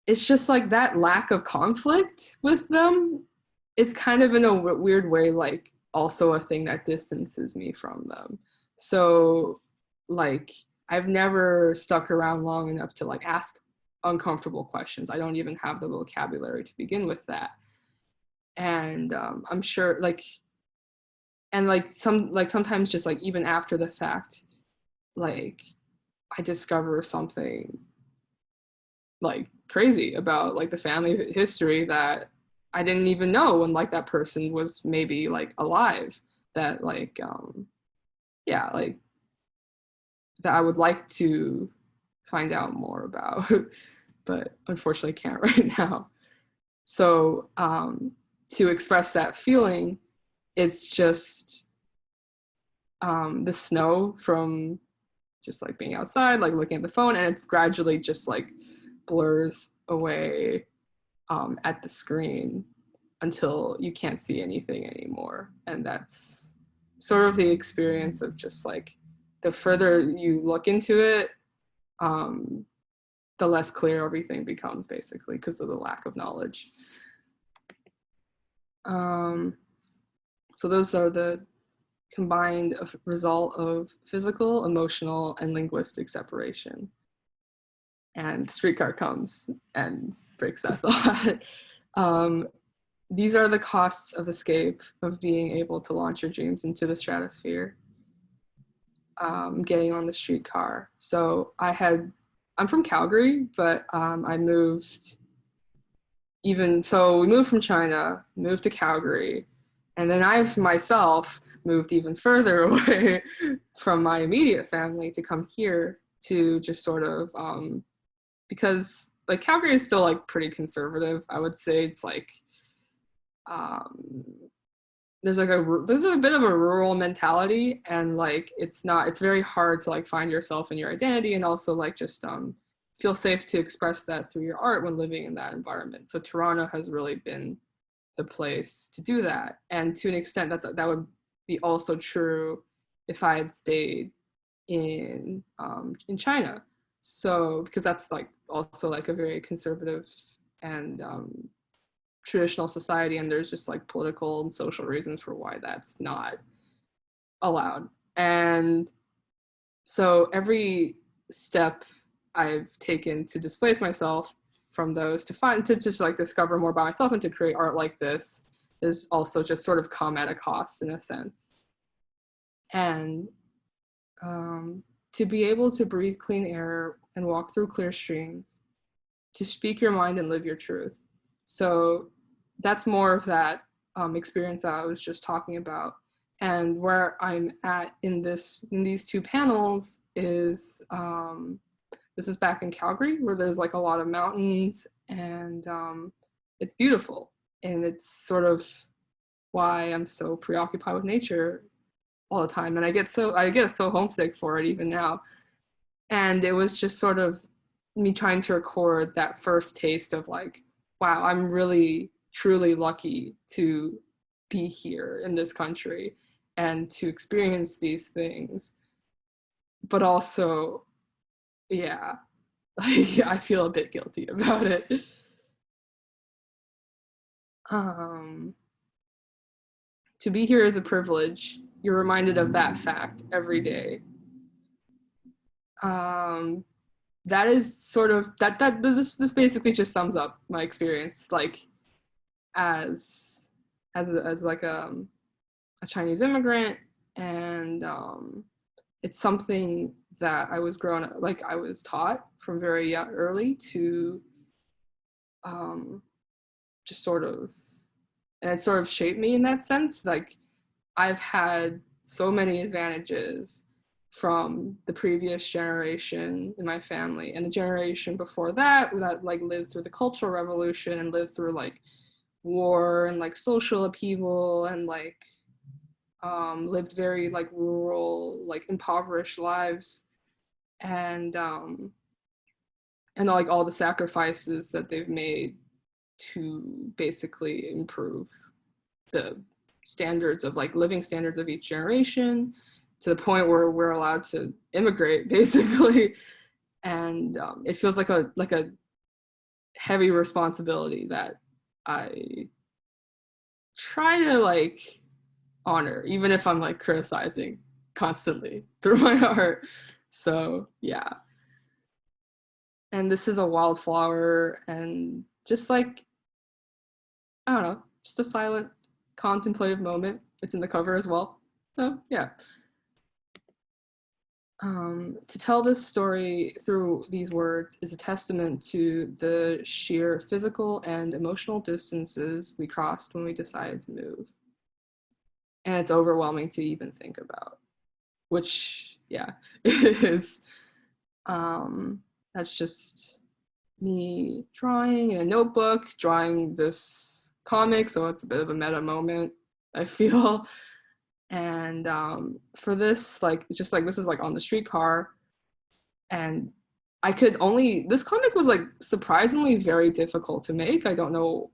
it's just like that lack of conflict with them is kind of in a weird way like also a thing that distances me from them. So like I've never stuck around long enough to like ask uncomfortable questions. I don't even have the vocabulary to begin with that. And I'm sure like, and like sometimes just like even after the fact, like I discover something like crazy about like the family history that I didn't even know when like that person was maybe like alive, that like yeah, like that I would like to find out more about, but unfortunately can't right now. So to express that feeling, it's just the snow from just like being outside, like looking at the phone, and it's gradually just like blurs away at the screen until you can't see anything anymore. And that's sort of the experience of just like the further you look into it, the less clear everything becomes, basically, because of the lack of knowledge. So those are the combined result of physical, emotional, and linguistic separation. And the streetcar comes and breaks that thought. These are the costs of escape, of being able to launch your dreams into the stratosphere. Getting on the streetcar. So I'm from Calgary, but I moved we moved from China, moved to Calgary, and then I've myself moved even further away from my immediate family to come here to just sort of, because like Calgary is still like pretty conservative. I would say it's like, there's a bit of a rural mentality, and like it's very hard to like find yourself and your identity, and also like just feel safe to express that through your art when living in that environment. So Toronto has really been the place to do that, and to an extent that would be also true if I had stayed in China. So because that's like also like a very conservative and traditional society, and there's just like political and social reasons for why that's not allowed. And so every step I've taken to displace myself from those, to just like discover more about myself and to create art like this, is also just sort of come at a cost in a sense. And to be able to breathe clean air and walk through clear streams, to speak your mind and live your truth. So that's more of that experience that I was just talking about. And where I'm at in these two panels is, this is back in Calgary, where there's like a lot of mountains, and it's beautiful. And it's sort of why I'm so preoccupied with nature all the time. And I get so homesick for it even now. And it was just sort of me trying to record that first taste of like, wow, I'm really truly lucky to be here in this country and to experience these things. But also, yeah, I feel a bit guilty about it. To be here is a privilege. You're reminded of that fact every day. That is sort of this basically just sums up my experience, like as as like a Chinese immigrant, and it's something that I was I was taught from very early to just sort of, and it sort of shaped me in that sense. Like, I've had so many advantages from the previous generation in my family and the generation before that like lived through the Cultural Revolution and lived through like war and like social upheaval and like lived very like rural, like impoverished lives, and like all the sacrifices that they've made to basically improve the standards of like living standards of each generation to the point where we're allowed to immigrate basically. And it feels like a heavy responsibility that I try to like honor, even if I'm like criticizing constantly through my art. So yeah. And this is a wildflower, and just like, I don't know, just a silent contemplative moment. It's in the cover as well. So yeah. To tell this story through these words is a testament to the sheer physical and emotional distances we crossed when we decided to move. And it's overwhelming to even think about, which, yeah, is, that's just me drawing in a notebook, drawing this comic, so it's a bit of a meta moment, I feel. And for this, like, just like, this is like on the streetcar, and this comic was like surprisingly very difficult to make. I don't know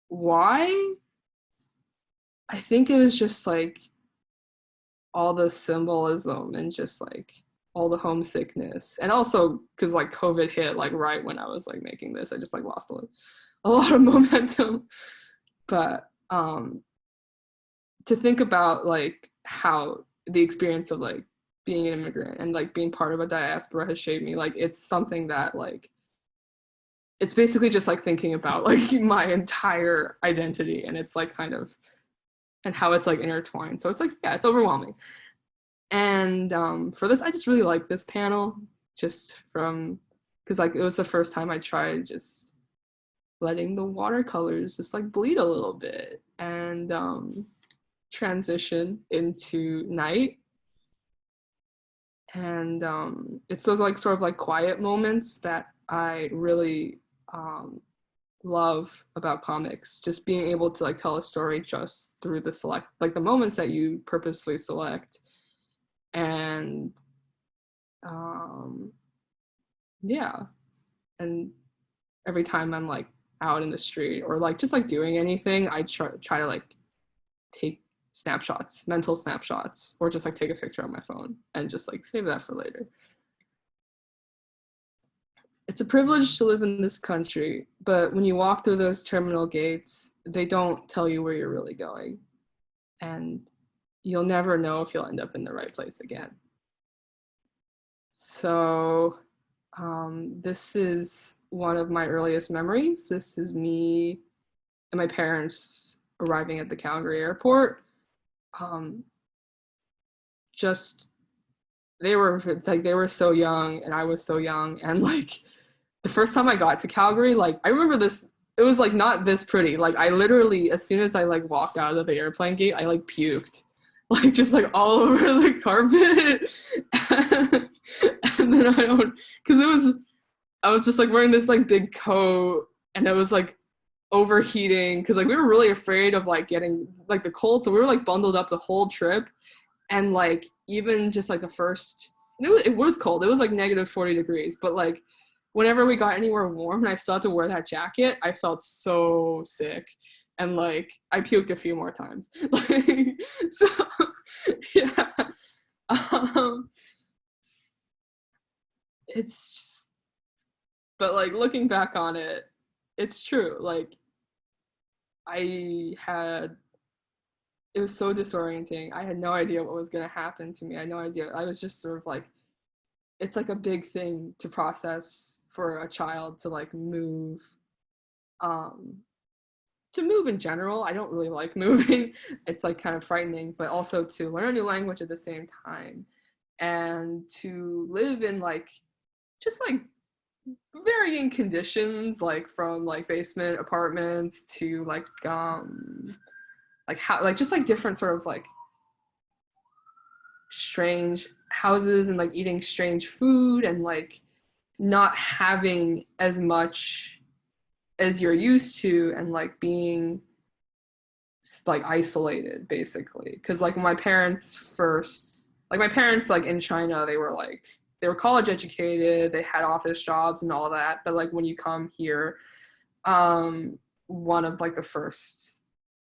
why. I think it was just like all the symbolism and just like all the homesickness, and also because like COVID hit like right when I was like making this. I just like lost a lot of momentum. But to think about like how the experience of like being an immigrant and like being part of a diaspora has shaped me, like it's something that like, it's basically just like thinking about like my entire identity, and it's like kind of, and how it's like intertwined. So it's like, yeah, it's overwhelming. And for this, I just really like this panel, just from, because like it was the first time I tried just letting the watercolors just like bleed a little bit and transition into night. And it's those like sort of like quiet moments that I really love about comics, just being able to like tell a story just through the moments that you purposely select. And yeah, and every time I'm like out in the street or like just like doing anything, I try to like take snapshots, mental snapshots, or just like take a picture on my phone and just like save that for later. It's a privilege to live in this country, but when you walk through those terminal gates, they don't tell you where you're really going. And you'll never know if you'll end up in the right place again. So this is one of my earliest memories. This is me and my parents arriving at the Calgary airport. They were so young and I was so young, and like the first time I got to Calgary, like I remember this, it was like not this pretty. Like I literally, as soon as I like walked out of the airplane gate, I like puked, like just like all over the carpet. And then I was just like wearing this like big coat, and it was like overheating because like we were really afraid of like getting like the cold, so we were like bundled up the whole trip. And like even just like the first, it was cold, it was like negative 40 degrees, but like whenever we got anywhere warm and I still had to wear that jacket, I felt so sick, and like I puked a few more times. Like, so yeah, it's just, but like looking back on it, it's true. Like it was so disorienting. I had no idea what was going to happen to me. I had no idea. I was just sort of like, it's like a big thing to process for a child to like move to move in general. I don't really like moving. It's like kind of frightening, but also to learn a new language at the same time, and to live in like just like varying conditions, like from like basement apartments to like how like just like different sort of like strange houses, and like eating strange food, and like not having as much as you're used to, and like being like isolated basically. Because like my parents like in China, they were college educated, they had office jobs and all that, but like when you come here, one of like the first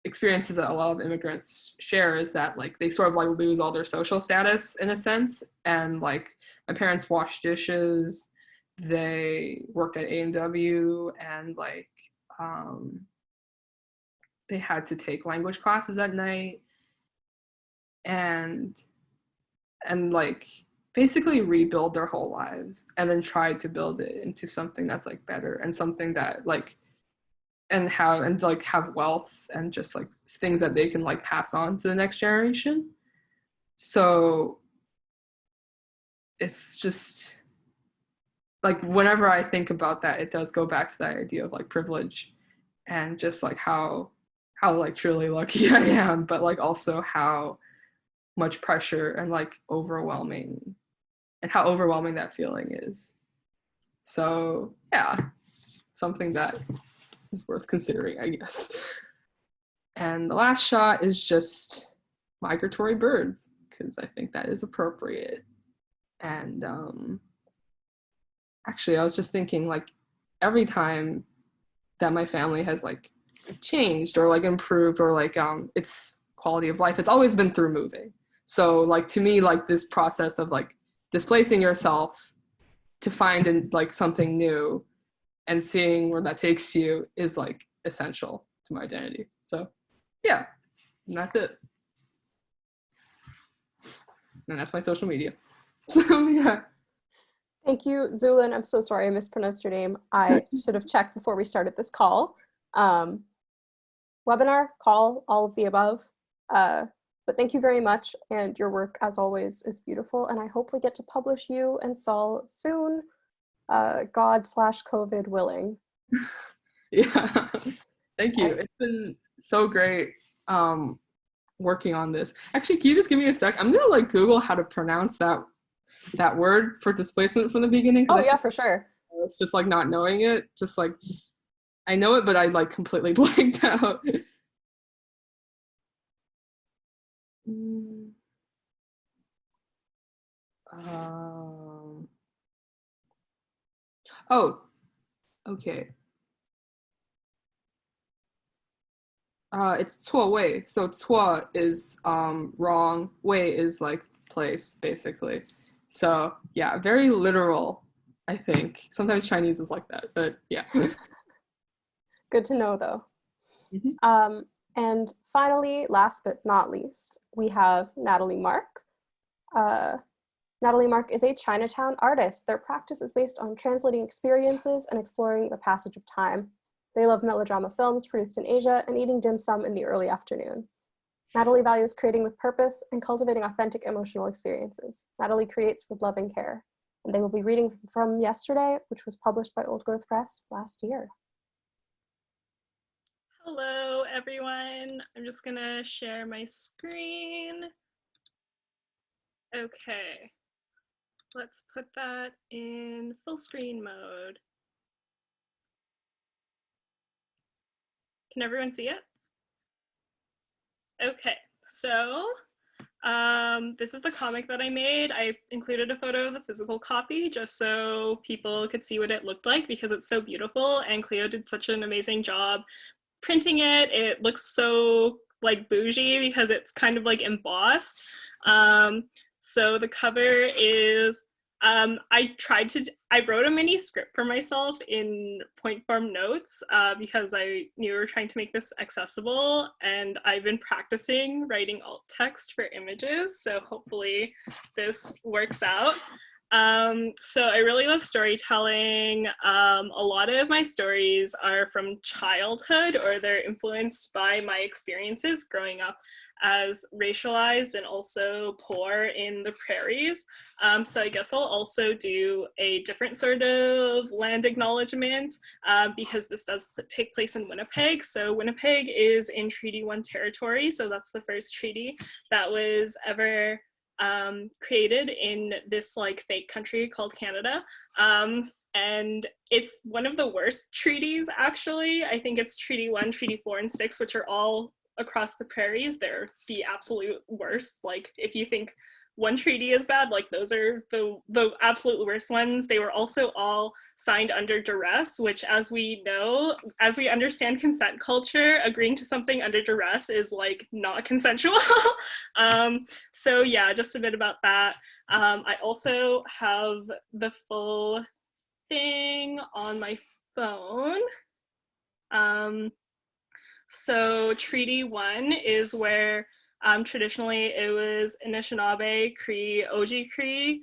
experiences that a lot of immigrants share is that like they sort of like lose all their social status in a sense. And like my parents washed dishes, they worked at A&W, and like they had to take language classes at night, and like basically rebuild their whole lives, and then try to build it into something that's like better, and something that like and have wealth, and just like things that they can like pass on to the next generation. So it's just like whenever I think about that, it does go back to that idea of like privilege, and just like how like truly lucky I am, but like also how much pressure and like overwhelming, and how overwhelming that feeling is. So yeah, something that is worth considering, I guess. And the last shot is just migratory birds, because I think that is appropriate. And actually, I was just thinking, like, every time that my family has like changed or like improved, or like its quality of life, it's always been through moving. So like to me, like this process of like displacing yourself to find like something new and seeing where that takes you is like essential to my identity. So yeah, and that's it. And that's my social media. So yeah. Thank you, Xulin. I'm so sorry I mispronounced your name. I should have checked before we started this call. Webinar, call, all of the above. But thank you very much, and your work, as always, is beautiful, and I hope we get to publish you and Saul soon, God/COVID willing. Yeah, thank you. It's been so great working on this. Actually, can you just give me a sec? I'm gonna like Google how to pronounce that word for displacement from the beginning. Oh yeah, for sure. It's just like not knowing it, just like I know it, but I like completely blanked out. Oh, okay. It's 错位. So 错 is wrong, 位 is like place, basically. So yeah, very literal, I think. Sometimes Chinese is like that, but yeah. Good to know, though. Mm-hmm. And finally, last but not least, we have Natalie Mark. Natalie Mark is a Chinatown artist. Their practice is based on translating experiences and exploring the passage of time. They love melodrama films produced in Asia and eating dim sum in the early afternoon. Natalie values creating with purpose and cultivating authentic emotional experiences. Natalie creates with love and care. And they will be reading from Yesterday, which was published by Old Growth Press last year. Hello, everyone. I'm just gonna share my screen. Okay, let's put that in full screen mode. Can everyone see it? Okay, so this is the comic that I made. I included a photo of the physical copy just so people could see what it looked like, because it's so beautiful, and Cleo did such an amazing job printing it. It looks so like bougie because it's kind of like embossed. So the cover is, I wrote a mini script for myself in point form notes because I knew we were trying to make this accessible, and I've been practicing writing alt text for images, so hopefully this works out. So I really love storytelling. A lot of my stories are from childhood, or they're influenced by my experiences growing up as racialized and also poor in the prairies. So I guess I'll also do a different sort of land acknowledgement because this does take place in Winnipeg. So Winnipeg is in Treaty 1 territory. So that's the first treaty that was ever created in this like fake country called Canada. And it's one of the worst treaties, actually. I think it's Treaty 1, Treaty 4, and 6, which are all across the prairies. They're the absolute worst. Like, if you think one treaty is bad, like those are the absolute worst ones. They were also all signed under duress, which, as we know, as we understand consent culture, agreeing to something under duress is like not consensual. So yeah, just a bit about that. I also have the full thing on my phone. So Treaty 1 is where traditionally it was Anishinaabe, Cree, Oji-Cree,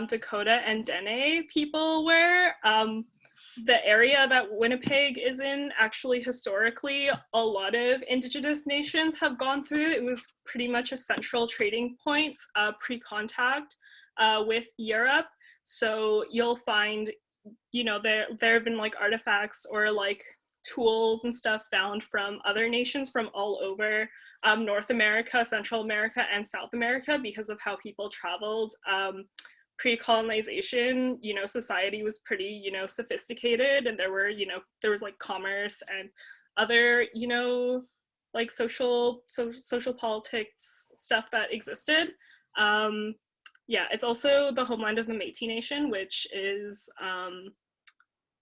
Dakota, and Dene people were. The area that Winnipeg is in, actually historically, a lot of Indigenous nations have gone through. It was pretty much a central trading point pre-contact with Europe. So you'll find, you know, there have been like artifacts or like tools and stuff found from other nations from all over North America, Central America, and South America because of how people traveled. Pre-colonization, you know, society was pretty, you know, sophisticated, and there were, you know, there was like commerce and other, you know, like social politics stuff that existed. Yeah, it's also the homeland of the Métis Nation, which is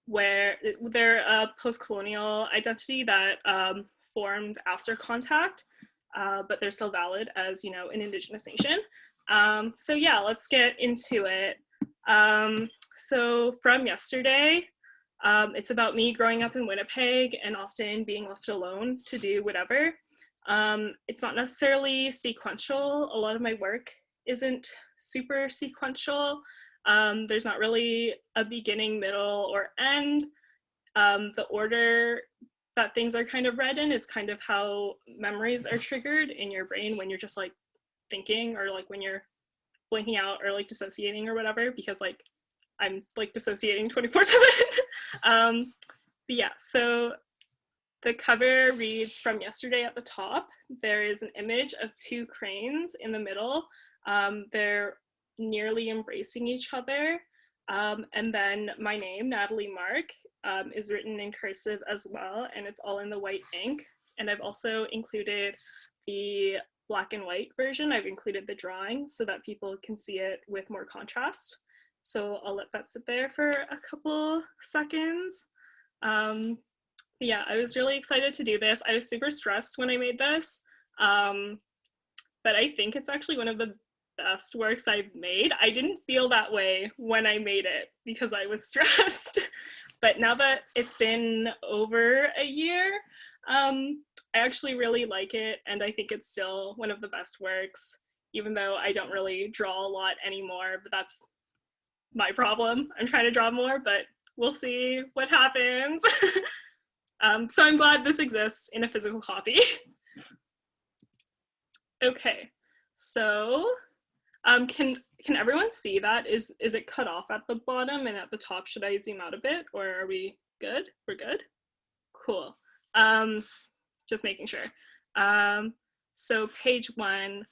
where they're a post-colonial identity that formed after contact, but they're still valid as, you know, an Indigenous nation. So yeah, let's get into it. So from yesterday, it's about me growing up in Winnipeg and often being left alone to do whatever. It's not necessarily sequential. A lot of my work isn't super sequential. There's not really a beginning, middle, or end. The order that things are kind of read in is kind of how memories are triggered in your brain when you're just like thinking, or like when you're blinking out or like dissociating or whatever, because like I'm like dissociating 24/7. But yeah, so the cover reads from yesterday at the top. There is an image of two cranes in the middle. They're nearly embracing each other. And then my name, Natalie Mark, is written in cursive as well, and it's all in the white ink. And I've also included the black and white version. I've included the drawing so that people can see it with more contrast. So I'll let that sit there for a couple seconds. Yeah, I was really excited to do this. I was super stressed when I made this, but I think it's actually one of the best works I've made. I didn't feel that way when I made it because I was stressed. But now that it's been over a year, I actually really like it, and I think it's still one of the best works, even though I don't really draw a lot anymore, but that's my problem. I'm trying to draw more, but we'll see what happens. So I'm glad this exists in a physical copy. Okay, so can everyone see that? Is it cut off at the bottom and at the top? Should I zoom out a bit, or are we good? We're good? Cool. Just making sure. So page 1,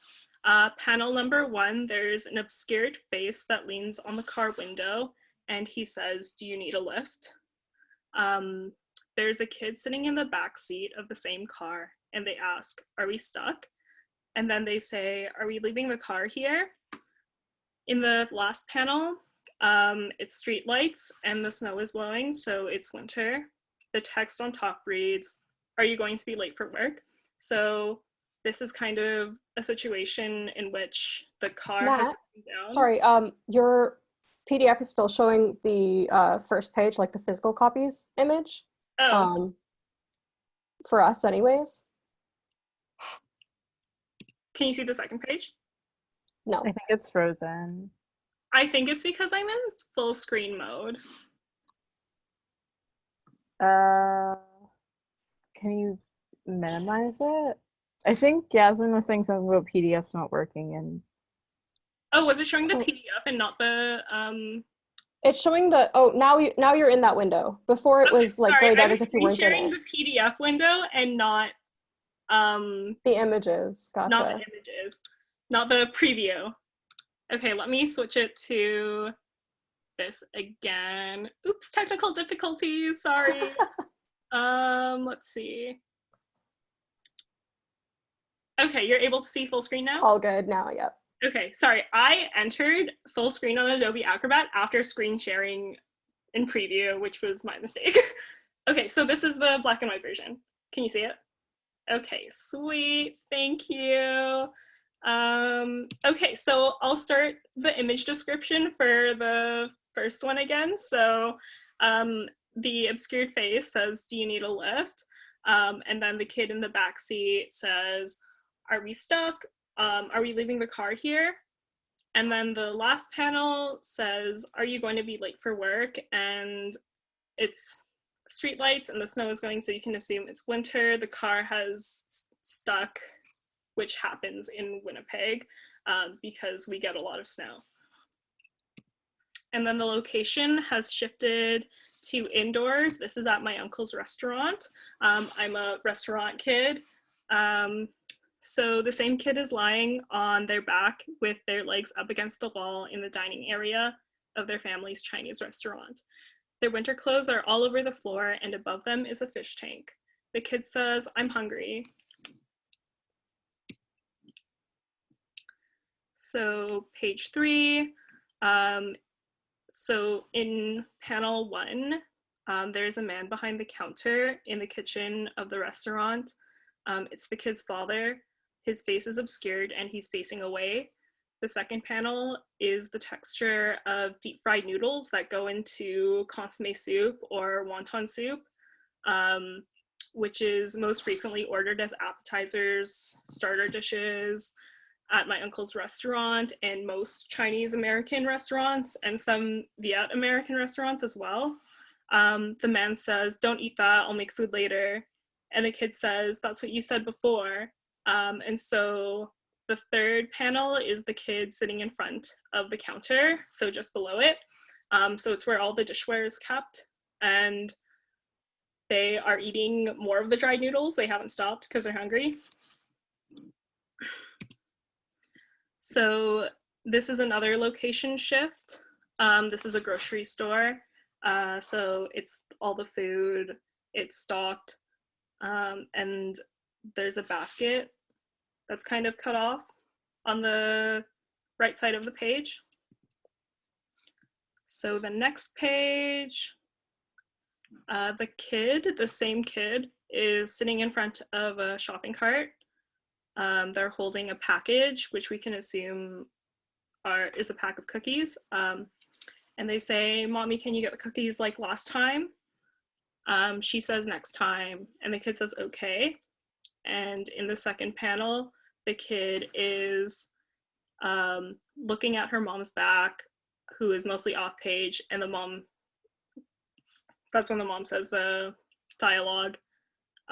panel number 1, there's an obscured face that leans on the car window, and he says, "Do you need a lift?" There's a kid sitting in the back seat of the same car, and they ask, "Are we stuck?" And then they say, "Are we leaving the car here?" In the last panel, it's street lights and the snow is blowing, so it's winter. The text on top reads, "Are you going to be late for work?" So this is kind of a situation in which the car has broken down. Sorry, your PDF is still showing the first page, like the physical copies image. Oh. For us anyways. Can you see the second page? No. I think it's frozen. I think it's because I'm in full screen mode. Can you minimize it? I think Yasmin was saying something about PDFs not working, and Oh, was it showing the PDF and not the It's showing the, now you're in that window. Before it was like sorry, grayed out I as was if you weren't in sharing it. the PDF window and not The images, gotcha. not the images, not the preview. Okay, let me switch it to this again. Oops, technical difficulties, sorry. Let's see. Okay, you're able to see full screen now? All good now, yep. Okay, sorry, I entered full screen on Adobe Acrobat after screen sharing in preview, which was my mistake. Okay, so this is the black and white version. Can you see it? Okay, sweet, thank you. Okay, so I'll start the image description for the first one again. So the obscured face says, "Do you need a lift?" And then the kid in the back seat says, "Are we stuck? Are we leaving the car here?" And then the last panel says, "Are you going to be late for work?" And it's street lights and the snow is going, so you can assume it's winter. The car has stuck, which happens in Winnipeg because we get a lot of snow. And then the location has shifted to indoors. This is at my uncle's restaurant. I'm a restaurant kid. So the same kid is lying on their back with their legs up against the wall in the dining area of their family's Chinese restaurant. Their winter clothes are all over the floor, and above them is a fish tank. The kid says, "I'm hungry." So page 3, so in panel 1, there's a man behind the counter in the kitchen of the restaurant. It's the kid's father. His face is obscured and he's facing away. The second panel is the texture of deep fried noodles that go into consomme soup or wonton soup, which is most frequently ordered as appetizers, starter dishes at my uncle's restaurant and most Chinese American restaurants and some Viet American restaurants as well. The man says, "Don't eat that, I'll make food later." And the kid says, "That's what you said before." And so the third panel is the kid sitting in front of the counter, so just below it. So it's where all the dishware is kept, and they are eating more of the dried noodles. They haven't stopped because they're hungry. So this is another location shift. This is a grocery store. So it's all the food, it's stocked, and there's a basket that's kind of cut off on the right side of the page. So the next page, the same kid, is sitting in front of a shopping cart. They're holding a package, which we can assume is a pack of cookies. And they say, "Mommy, can you get the cookies like last time?" She says, "Next time." And the kid says, "Okay." And in the second panel, the kid is looking at her mom's back, who is mostly off page, and that's when the mom says the dialogue.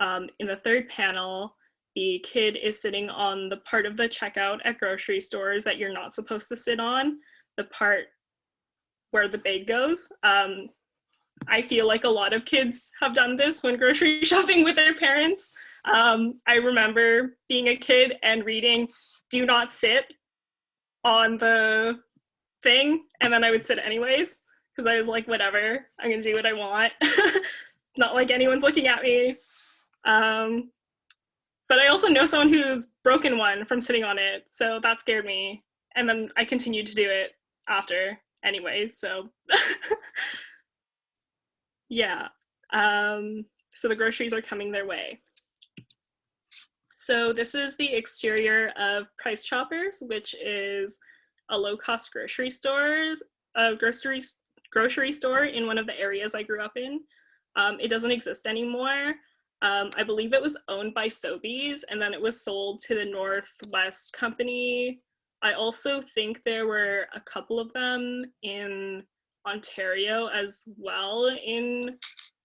In the third panel, the kid is sitting on the part of the checkout at grocery stores that you're not supposed to sit on, the part where the bag goes. I feel like a lot of kids have done this when grocery shopping with their parents. I remember being a kid and reading, "Do not sit on the thing," and then I would sit anyways, because I was like, whatever, I'm gonna do what I want. Not like anyone's looking at me. But I also know someone who's broken one from sitting on it, so that scared me. And then I continued to do it after anyways, so. Yeah, so the groceries are coming their way. So this is the exterior of Price Choppers, which is a low-cost grocery store in one of the areas I grew up in. It doesn't exist anymore. I believe it was owned by Sobeys, and then it was sold to the Northwest Company I also think there were a couple of them in Ontario as well, in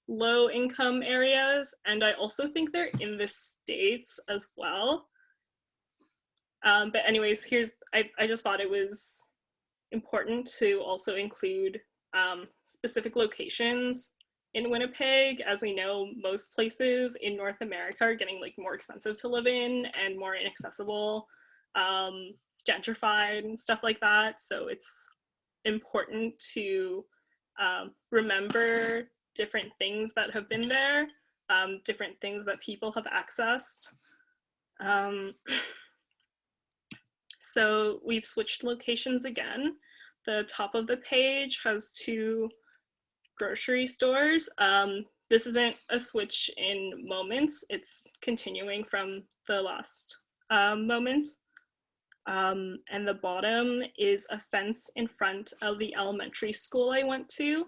low income areas, and I also think they're in the States as well. But anyways, I just thought it was important to also include specific locations in Winnipeg. As we know, most places in North America are getting like more expensive to live in and more inaccessible, gentrified and stuff like that. So it's important to remember different things that have been there, different things that people have accessed. So we've switched locations again. The top of the page has 2 grocery stores. This isn't a switch in moments, it's continuing from the last moment. And the bottom is a fence in front of the elementary school I went to.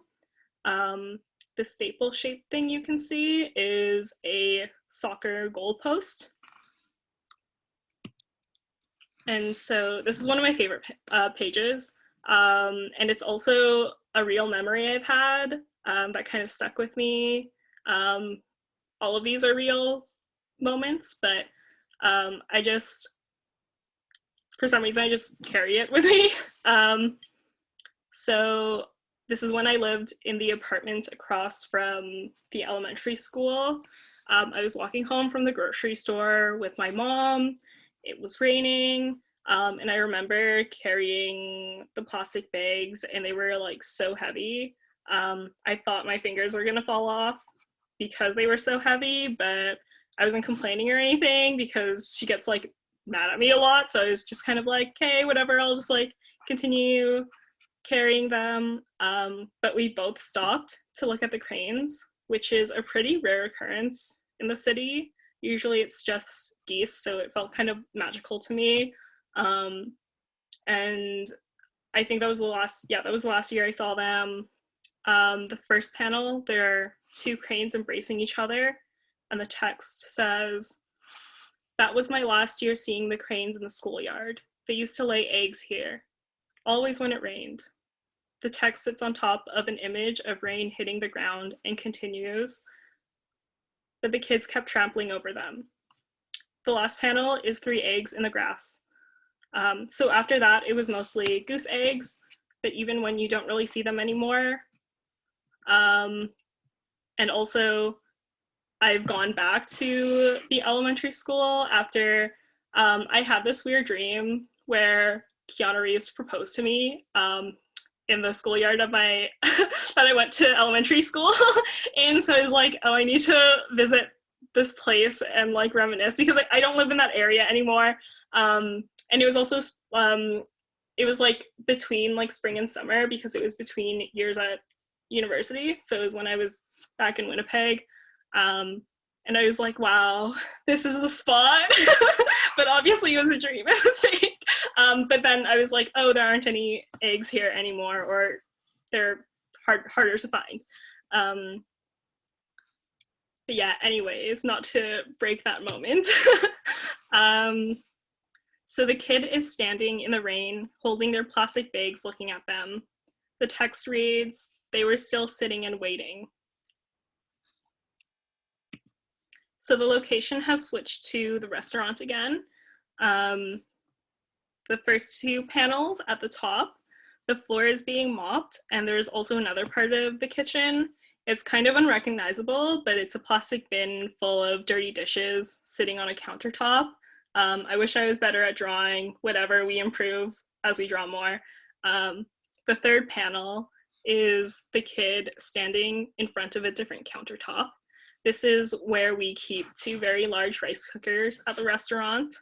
The staple shaped thing you can see is a soccer goalpost. And so this is one of my favorite pages. And it's also a real memory I've had that kind of stuck with me. All of these are real moments, but I just, for some reason, I just carry it with me. So this is when I lived in the apartment across from the elementary school. I was walking home from the grocery store with my mom. It was raining, and I remember carrying the plastic bags, and they were like so heavy. I thought my fingers were gonna fall off because they were so heavy, but I wasn't complaining or anything because she gets like mad at me a lot. So I was just kind of like, okay, whatever, I'll just like continue carrying them. But we both stopped to look at the cranes, which is a pretty rare occurrence in the city. Usually it's just geese, so it felt kind of magical to me. And I think that was the last year I saw them. The first panel, there are 2 cranes embracing each other, and the text says, "That was my last year seeing the cranes in the schoolyard. They used to lay eggs here, always when it rained." The text sits on top of an image of rain hitting the ground and continues, "But the kids kept trampling over them." The last panel is 3 eggs in the grass. So after that, it was mostly goose eggs, but even when you don't really see them anymore. And also, I've gone back to the elementary school after I had this weird dream where Keanu Reeves proposed to me in the schoolyard of my, that I went to elementary school. And so I was like, oh, I need to visit this place and like reminisce because I don't live in that area anymore. And it was also, it was like between like spring and summer because it was between years at university. So it was when I was back in Winnipeg. And I was like, wow, this is the spot. But obviously it was a dream, it was fake. But then I was like, oh, there aren't any eggs here anymore, or they're harder to find. But yeah, anyways, not to break that moment. So the kid is standing in the rain, holding their plastic bags, looking at them. The text reads, "They were still sitting and waiting." So the location has switched to the restaurant again. The first 2 panels at the top, the floor is being mopped, and there's also another part of the kitchen. It's kind of unrecognizable, but it's a plastic bin full of dirty dishes sitting on a countertop. I wish I was better at drawing. Whatever, we improve as we draw more. The third panel is the kid standing in front of a different countertop. This is where we keep 2 very large rice cookers at the restaurant,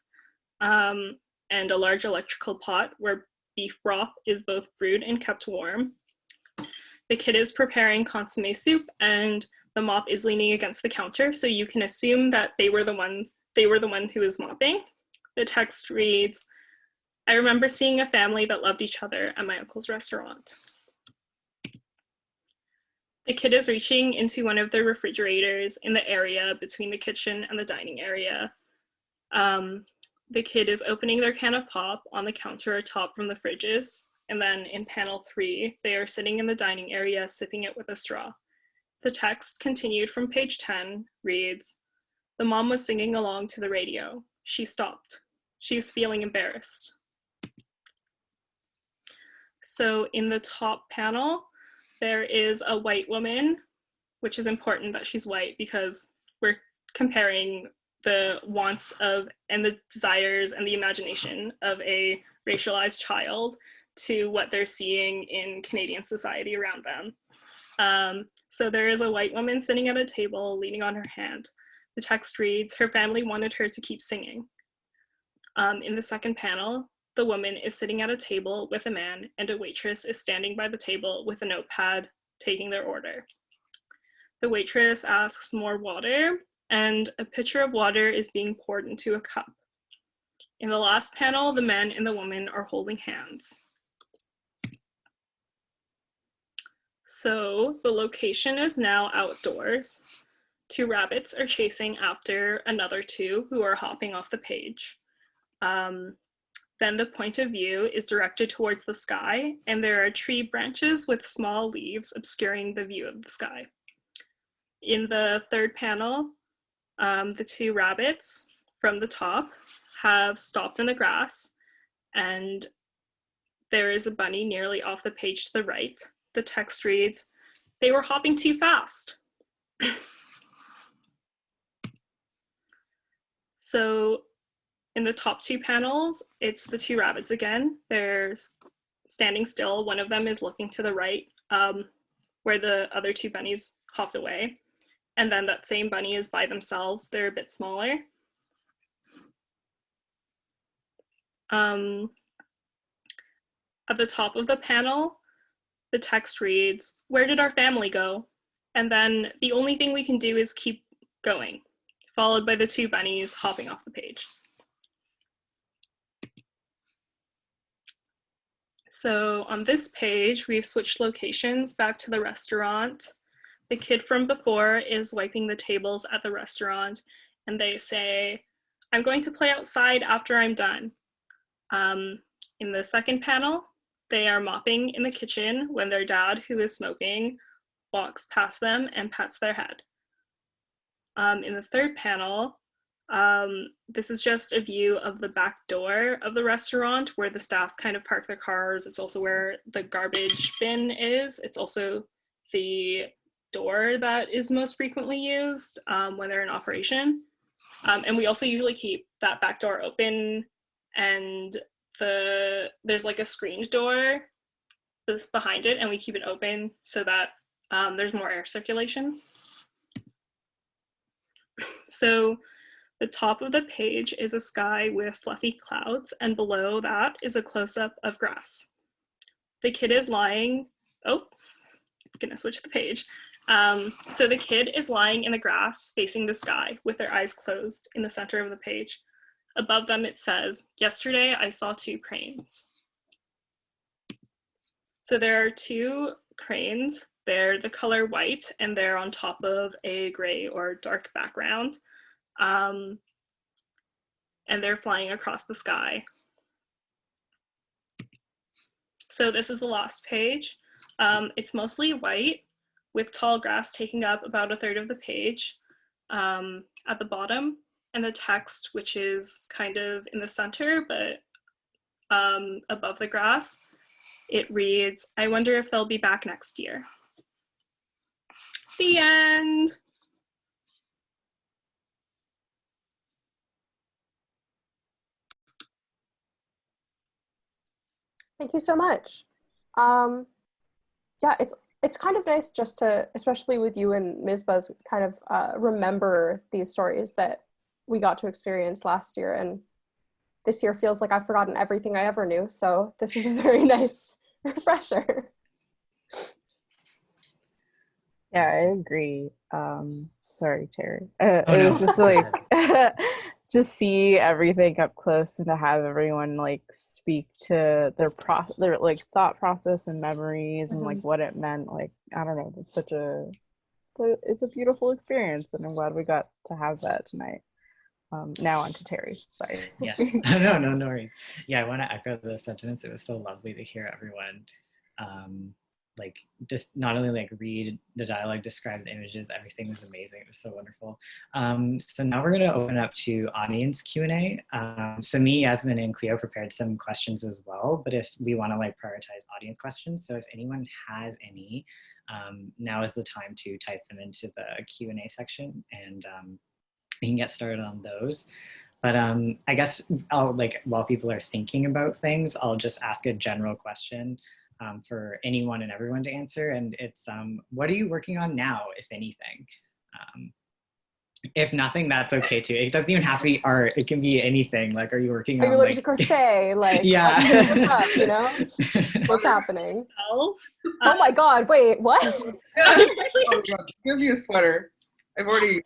and a large electrical pot where beef broth is both brewed and kept warm. The kid is preparing consomme soup, and the mop is leaning against the counter, so you can assume that they were the one who was mopping. The text reads, "I remember seeing a family that loved each other at my uncle's restaurant." The kid is reaching into one of the refrigerators in the area between the kitchen and the dining area. the kid is opening their can of pop on the counter atop from the fridges. And then in panel 3, they are sitting in the dining area, sipping it with a straw. The text continued from page 10 reads, "The mom was singing along to the radio. She stopped. She was feeling embarrassed." So in the top panel, there is a white woman, which is important that she's white because we're comparing the wants of and the desires and the imagination of a racialized child to what they're seeing in Canadian society around them. So there is a white woman sitting at a table leaning on her hand. The text reads, "Her family wanted her to keep singing." In the second panel, the woman is sitting at a table with a man and a waitress is standing by the table with a notepad taking their order. The waitress asks more water, and a pitcher of water is being poured into a cup. In the last panel, the man and the woman are holding hands. So the location is now outdoors. 2 rabbits are chasing after another 2 who are hopping off the page. Then the point of view is directed towards the sky, and there are tree branches with small leaves obscuring the view of the sky. In the third panel, the 2 rabbits from the top have stopped in the grass, and there is a bunny nearly off the page to the right. The text reads, "They were hopping too fast." So in the top 2 panels, it's the 2 rabbits again. They're standing still. One of them is looking to the right, where the other 2 bunnies hopped away. And then that same bunny is by themselves. They're a bit smaller. At the top of the panel, the text reads, "Where did our family go?" And then the only thing we can do is keep going, followed by the 2 bunnies hopping off the page. So on this page, we've switched locations back to the restaurant. The kid from before is wiping the tables at the restaurant, and they say, "I'm going to play outside after I'm done." In the second panel, they are mopping in the kitchen when their dad, who is smoking, walks past them and pats their head. In the third panel, this is just a view of the back door of the restaurant where the staff kind of park their cars. It's also where the garbage bin is. It's also the door that is most frequently used when they're in operation. And we also usually keep that back door open, and there's like a screened door that's behind it, and we keep it open so that there's more air circulation. So the top of the page is a sky with fluffy clouds, and below that is a close-up of grass. The kid is lying, oh, gonna switch the page. So the kid is lying in the grass facing the sky with their eyes closed in the center of the page. Above them it says, "Yesterday I saw 2 cranes." So there are 2 cranes. They're the color white, and they're on top of a gray or dark background. And they're flying across the sky. So this is the last page. It's mostly white with tall grass taking up about 1/3 of the page at the bottom, and the text, which is kind of in the center, but above the grass, it reads, "I wonder if they'll be back next year." The end. Thank you so much. Yeah, it's kind of nice just to, especially with you and Misbah's, kind of remember these stories that we got to experience last year, and this year feels like I've forgotten everything I ever knew, so this is a very nice refresher. Yeah, I agree. Sorry, Terry. Oh, it was no. just like just see everything up close and to have everyone like speak to their like thought process and memories and like what it meant. Like, I don't know, it's a beautiful experience, and I'm glad we got to have that tonight. Now on to Terry. Sorry. Yeah, no worries. Yeah, I want to echo the sentiments. It was so lovely to hear everyone like just not only like read the dialogue, describe the images, everything was amazing. It was so wonderful. So now we're going to open up to audience Q&A. So me, Yasmin, and Cleo prepared some questions as well, but if we want to like prioritize audience questions, so if anyone has any, now is the time to type them into the Q&A section, and we can get started on those. But I guess I'll like, while people are thinking about things, I'll just ask a general question for anyone and everyone to answer. And it's, what are you working on now, if anything? If nothing, that's okay too. It doesn't even have to be art. It can be anything. Like, are you working on learning like to crochet? Like, yeah. what's up, you know? What's happening? Oh my God, wait, what? Oh my God, give me a sweater. I've already.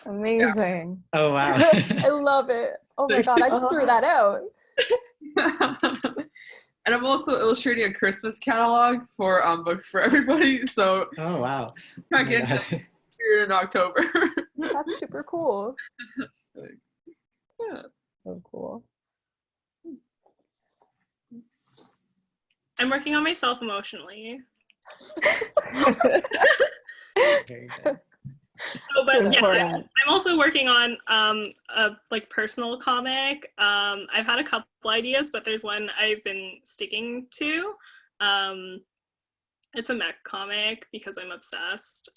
Amazing. Yeah. Oh, wow. I love it. Oh my God, I just threw that out. And I'm also illustrating a Christmas catalog for Books for Everybody. So oh, wow. I get here in October. That's super cool. Yeah. So cool. I'm working on myself emotionally. Very good. Oh, but yeah, Important. I'm also working on a like personal comic. I've had a couple ideas, but there's one I've been sticking to. It's a mech comic because I'm obsessed.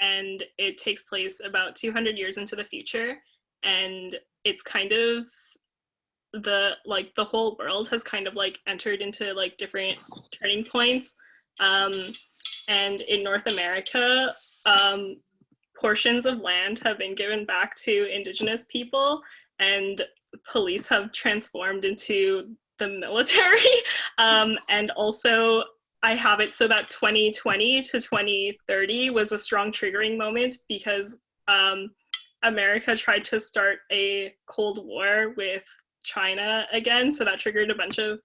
And it takes place about 200 years into the future, and it's kind of the whole world has kind of like entered into like different turning points. And in North America, portions of land have been given back to Indigenous people, and police have transformed into the military. And also, I have it so that 2020 to 2030 was a strong triggering moment because America tried to start a Cold War with China again, so that triggered a bunch of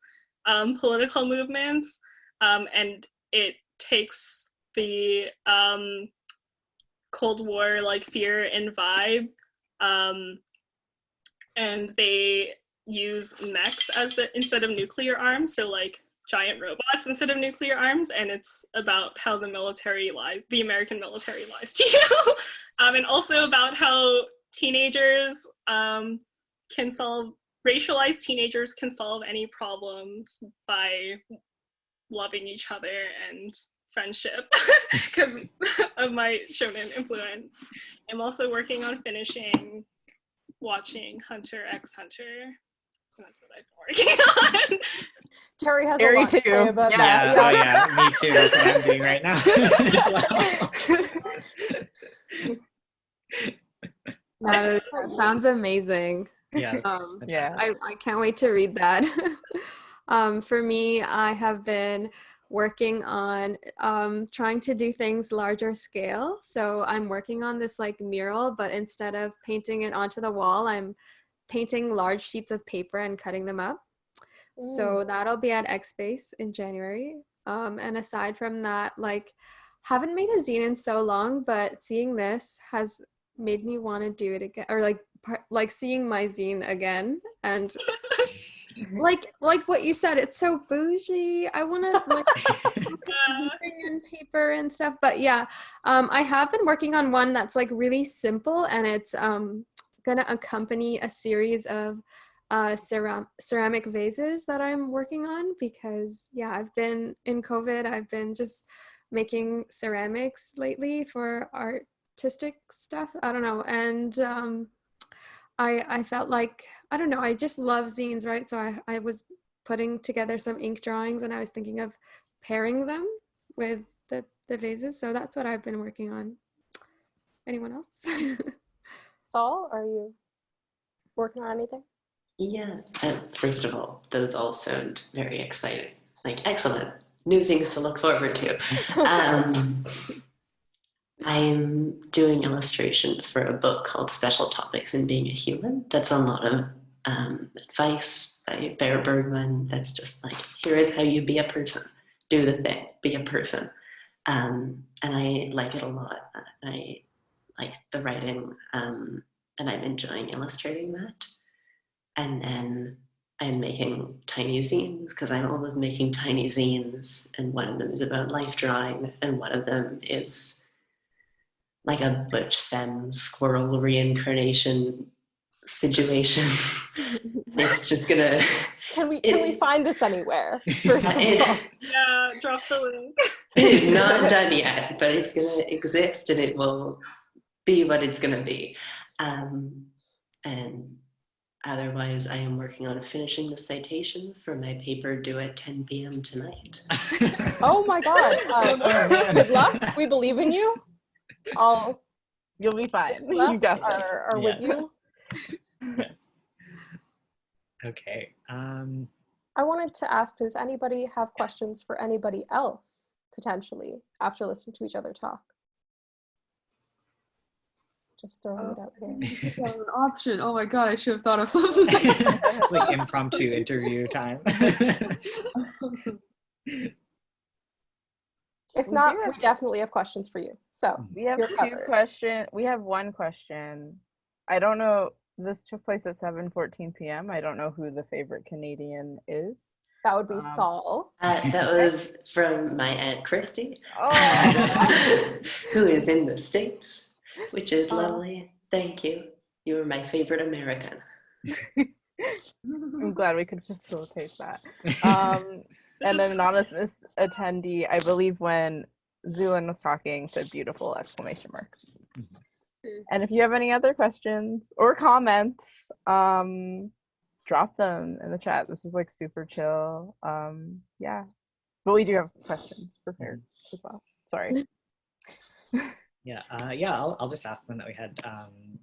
political movements, and it takes the Cold War like fear and vibe, and they use mechs as instead of nuclear arms, so like giant robots instead of nuclear arms, and it's about how the American military lies to you, and also about how teenagers racialized teenagers can solve any problems by loving each other and friendship because of my shonen influence. I'm also working on watching Hunter x Hunter. That's what I've been working on. Terry has a lot to say about that. Oh yeah, me too. That's what I'm doing right now. That sounds amazing. Yeah. I can't wait to read that. For me, I have been working on trying to do things larger scale. So I'm working on this like mural, but instead of painting it onto the wall, I'm painting large sheets of paper and cutting them up. Ooh. So that'll be at X Space in January. And aside from that, like, haven't made a zine in so long, but seeing this has made me want to do it again, or like seeing my zine again, and like what you said, it's so bougie. I want to like bring in paper and stuff, but yeah, I have been working on one that's like really simple, and it's gonna accompany a series of ceramic vases that I'm working on, because yeah, I've been in COVID, I've been just making ceramics lately for artistic stuff, I don't know, and I felt like, I don't know, I just love zines, right? So I was putting together some ink drawings, and I was thinking of pairing them with the vases, so that's what I've been working on. Anyone else? Saul, are you working on anything? Yeah, first of all, those all sound very exciting. Like, excellent. New things to look forward to. I'm doing illustrations for a book called Special Topics in Being a Human. That's a lot of advice by Bear Bergman. That's just like, here is how you be a person. Do the thing. Be a person. And I like it a lot. I like the writing. and I'm enjoying illustrating that. And then I'm making tiny zines because I'm always making tiny zines, and one of them is about life drawing, and one of them is like a butch femme squirrel reincarnation situation. It's just gonna. Can we find this anywhere? First of all, Yeah, drop the link. It is not done yet, but it's gonna exist, and it will be what it's gonna be. And otherwise, I am working on finishing the citations for my paper due at 10 p.m. tonight. oh my God! Good luck. We believe in you. You'll be fine. You You got are with you. Okay. I wanted to ask, does anybody have questions for anybody else, potentially, after listening to each other talk? Just throwing it out here. That was an option. Oh my God, I should have thought of something. It's like impromptu interview time. If not, we definitely have questions for you. So We have you're two covered. questions. We have one question. I don't know. This took place at 7:14 p.m. I don't know who the favorite Canadian is. That would be Saul. That was from my Aunt Christy, Oh, who is in the States, which is lovely. Thank you. You were my favorite American. I'm glad we could facilitate that. And an anonymous attendee, I believe when Xulin was talking, said beautiful exclamation mark. And if you have any other questions or comments, drop them in the chat. This is like super chill. Yeah, but we do have questions prepared as well. Sorry. Yeah, I'll just ask one that we had,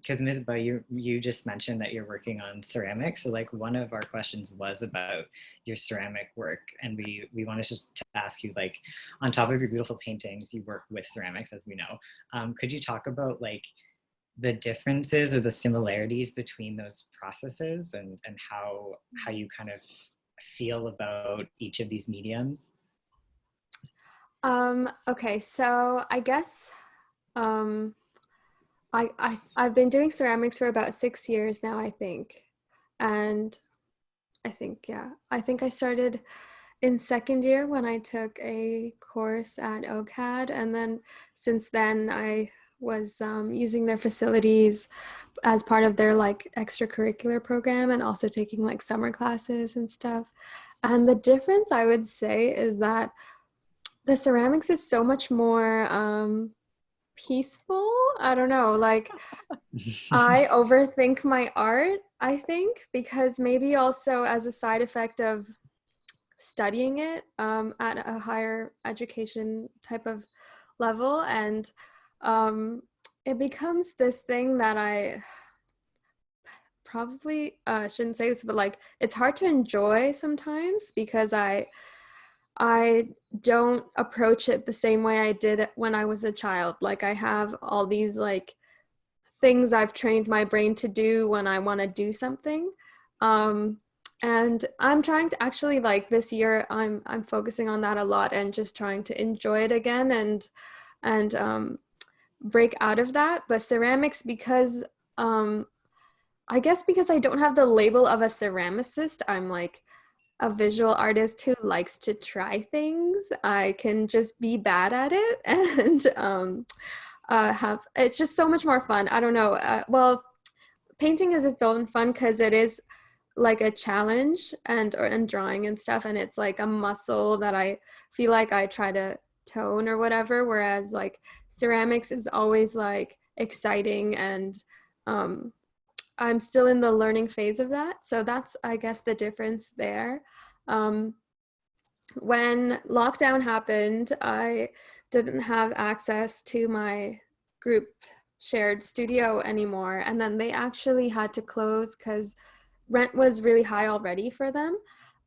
because Misbah, you just mentioned that you're working on ceramics. So like one of our questions was about your ceramic work, and we wanted to ask you, like, on top of your beautiful paintings, you work with ceramics, as we know. Could you talk about like the differences or the similarities between those processes, and how you kind of feel about each of these mediums? Okay, so I guess I've been doing ceramics for about 6 years now, I think. And I think I started in second year when I took a course at OCAD, and then since then I was using their facilities as part of their like extracurricular program, and also taking like summer classes and stuff. And the difference I would say is that the ceramics is so much more peaceful. I don't know, like I overthink my art, I think, because maybe also as a side effect of studying it at a higher education type of level, and it becomes this thing that I probably shouldn't say this, but like it's hard to enjoy sometimes because I don't approach it the same way I did when I was a child. Like I have all these like things I've trained my brain to do when I want to do something. And I'm trying to actually, like this year, I'm focusing on that a lot and just trying to enjoy it again and break out of that. But ceramics, because I guess because I don't have the label of a ceramicist, I'm like a visual artist who likes to try things. I can just be bad at it and it's just so much more fun. I don't know. Well, painting is its own fun because it is like a challenge and drawing and stuff, and it's like a muscle that I feel like I try to tone or whatever, whereas like ceramics is always like exciting, and I'm still in the learning phase of that. So that's, I guess, the difference there. When lockdown happened, I didn't have access to my group shared studio anymore, and then they actually had to close because rent was really high already for them.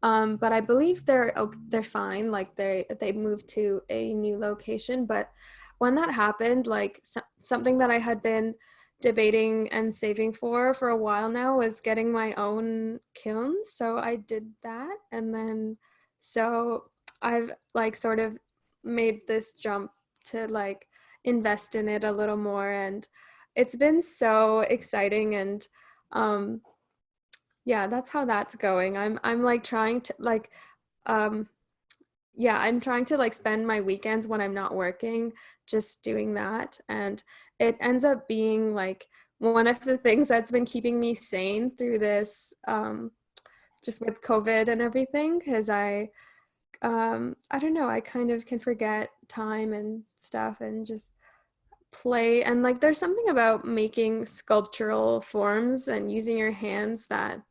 But I believe they're fine. Like they moved to a new location. But when that happened, like something that I had been debating and saving for a while now was getting my own kiln. So I did that, and then so I've like sort of made this jump to like invest in it a little more, and it's been so exciting, and yeah, that's how that's going. I'm like trying to like yeah, I'm trying to like spend my weekends when I'm not working just doing that, and it ends up being like one of the things that's been keeping me sane through this just with COVID and everything, because I don't know, I kind of can forget time and stuff and just play. And like there's something about making sculptural forms and using your hands that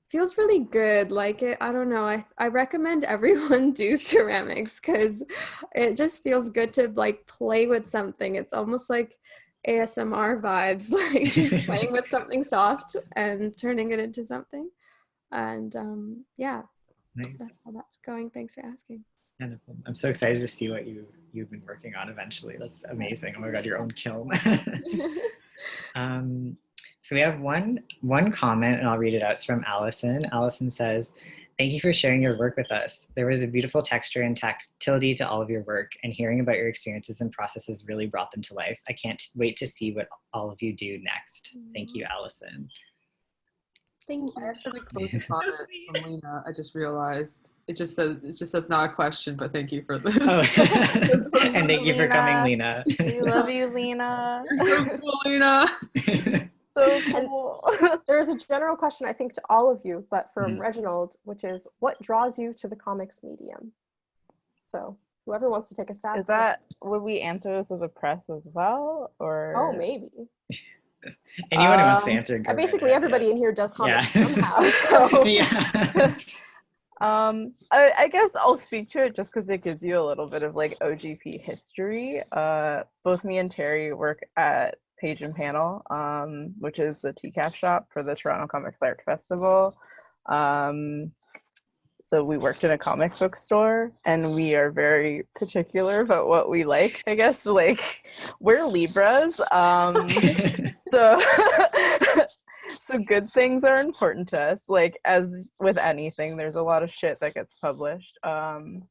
feels really good. Like I don't know, I recommend everyone do ceramics because it just feels good to like play with something. It's almost like ASMR vibes, like just playing with something soft and turning it into something. And yeah, Nice. that's how that's going. Thanks for asking. Wonderful. I'm so excited to see what you've been working on eventually. That's amazing. Oh my God, your own kiln. So we have one comment, and I'll read it out. It's from Allison. Allison says, "Thank you for sharing your work with us. There was a beautiful texture and tactility to all of your work, and hearing about your experiences and processes really brought them to life. I can't wait to see what all of you do next." Thank you, Allison. Thank I you. actually closed the comment from Lena. I just realized it just says not a question, but thank you for this. Oh. And thank you for coming, Lena. We love you, Lena. You're so cool, Lena. So cool. There is a general question, I think, to all of you, but from Reginald, which is, what draws you to the comics medium? So whoever wants to take a stab. Is that, would we answer this as a press as well, or? Oh, maybe. Anyone who wants to answer. Basically, everybody in here does comics somehow. So. Yeah. I guess I'll speak to it just because it gives you a little bit of like OGP history. Both me and Terry work at Page and Panel, which is the TCAF shop for the Toronto Comics Art Festival. So we worked in a comic book store, and we are very particular about what we like. I guess like we're Libras, so good things are important to us. Like as with anything, there's a lot of shit that gets published. But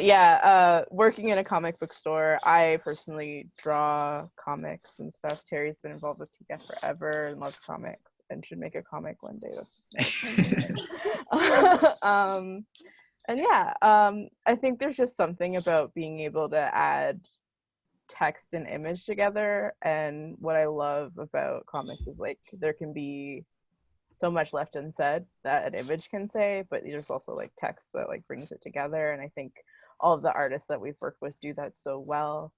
yeah, working in a comic book store, I personally draw comics and stuff. Terry's been involved with TCAF forever and loves comics and should make a comic one day. That's just and yeah, I think there's just something about being able to add text and image together, and what I love about comics is like there can be so much left unsaid that an image can say, but there's also like text that like brings it together, and I think all of the artists that we've worked with do that so well.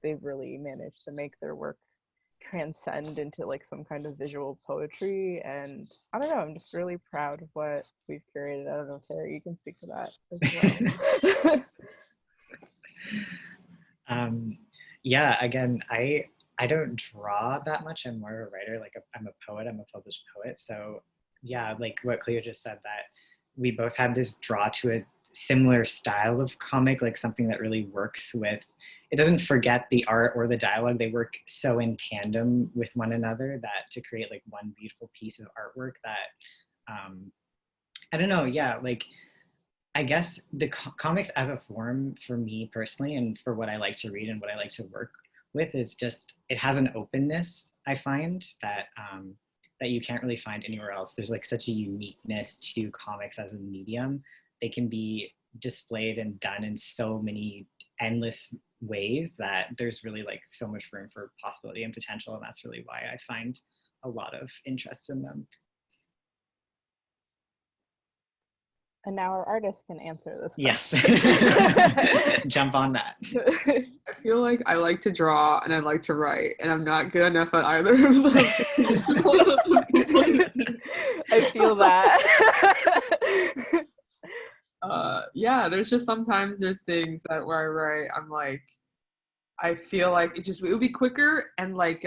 They've really managed to make their work transcend into like some kind of visual poetry, and I don't know, I'm just really proud of what we've curated. I don't know, Terry, you can speak to that as well. Yeah, again, I don't draw that much. I'm more of a writer. Like I'm a poet, I'm a published poet. So yeah, like what Cleo just said, that we both have this draw to a similar style of comic, like something that really works with, it doesn't forget the art or the dialogue. They work so in tandem with one another that to create like one beautiful piece of artwork that, I don't know, yeah, like I guess the comics as a form for me personally, and for what I like to read and what I like to work with, is just, it has an openness, I find, that that you can't really find anywhere else. There's like such a uniqueness to comics as a medium. They can be displayed and done in so many endless ways that there's really like so much room for possibility and potential, and that's really why I find a lot of interest in them. And now our artist can answer this question. Yes. Jump on that. I feel like I like to draw and I like to write, and I'm not good enough at either of those. I feel that. Yeah, there's just sometimes there's things that where I write, I'm like, I feel like it would be quicker and like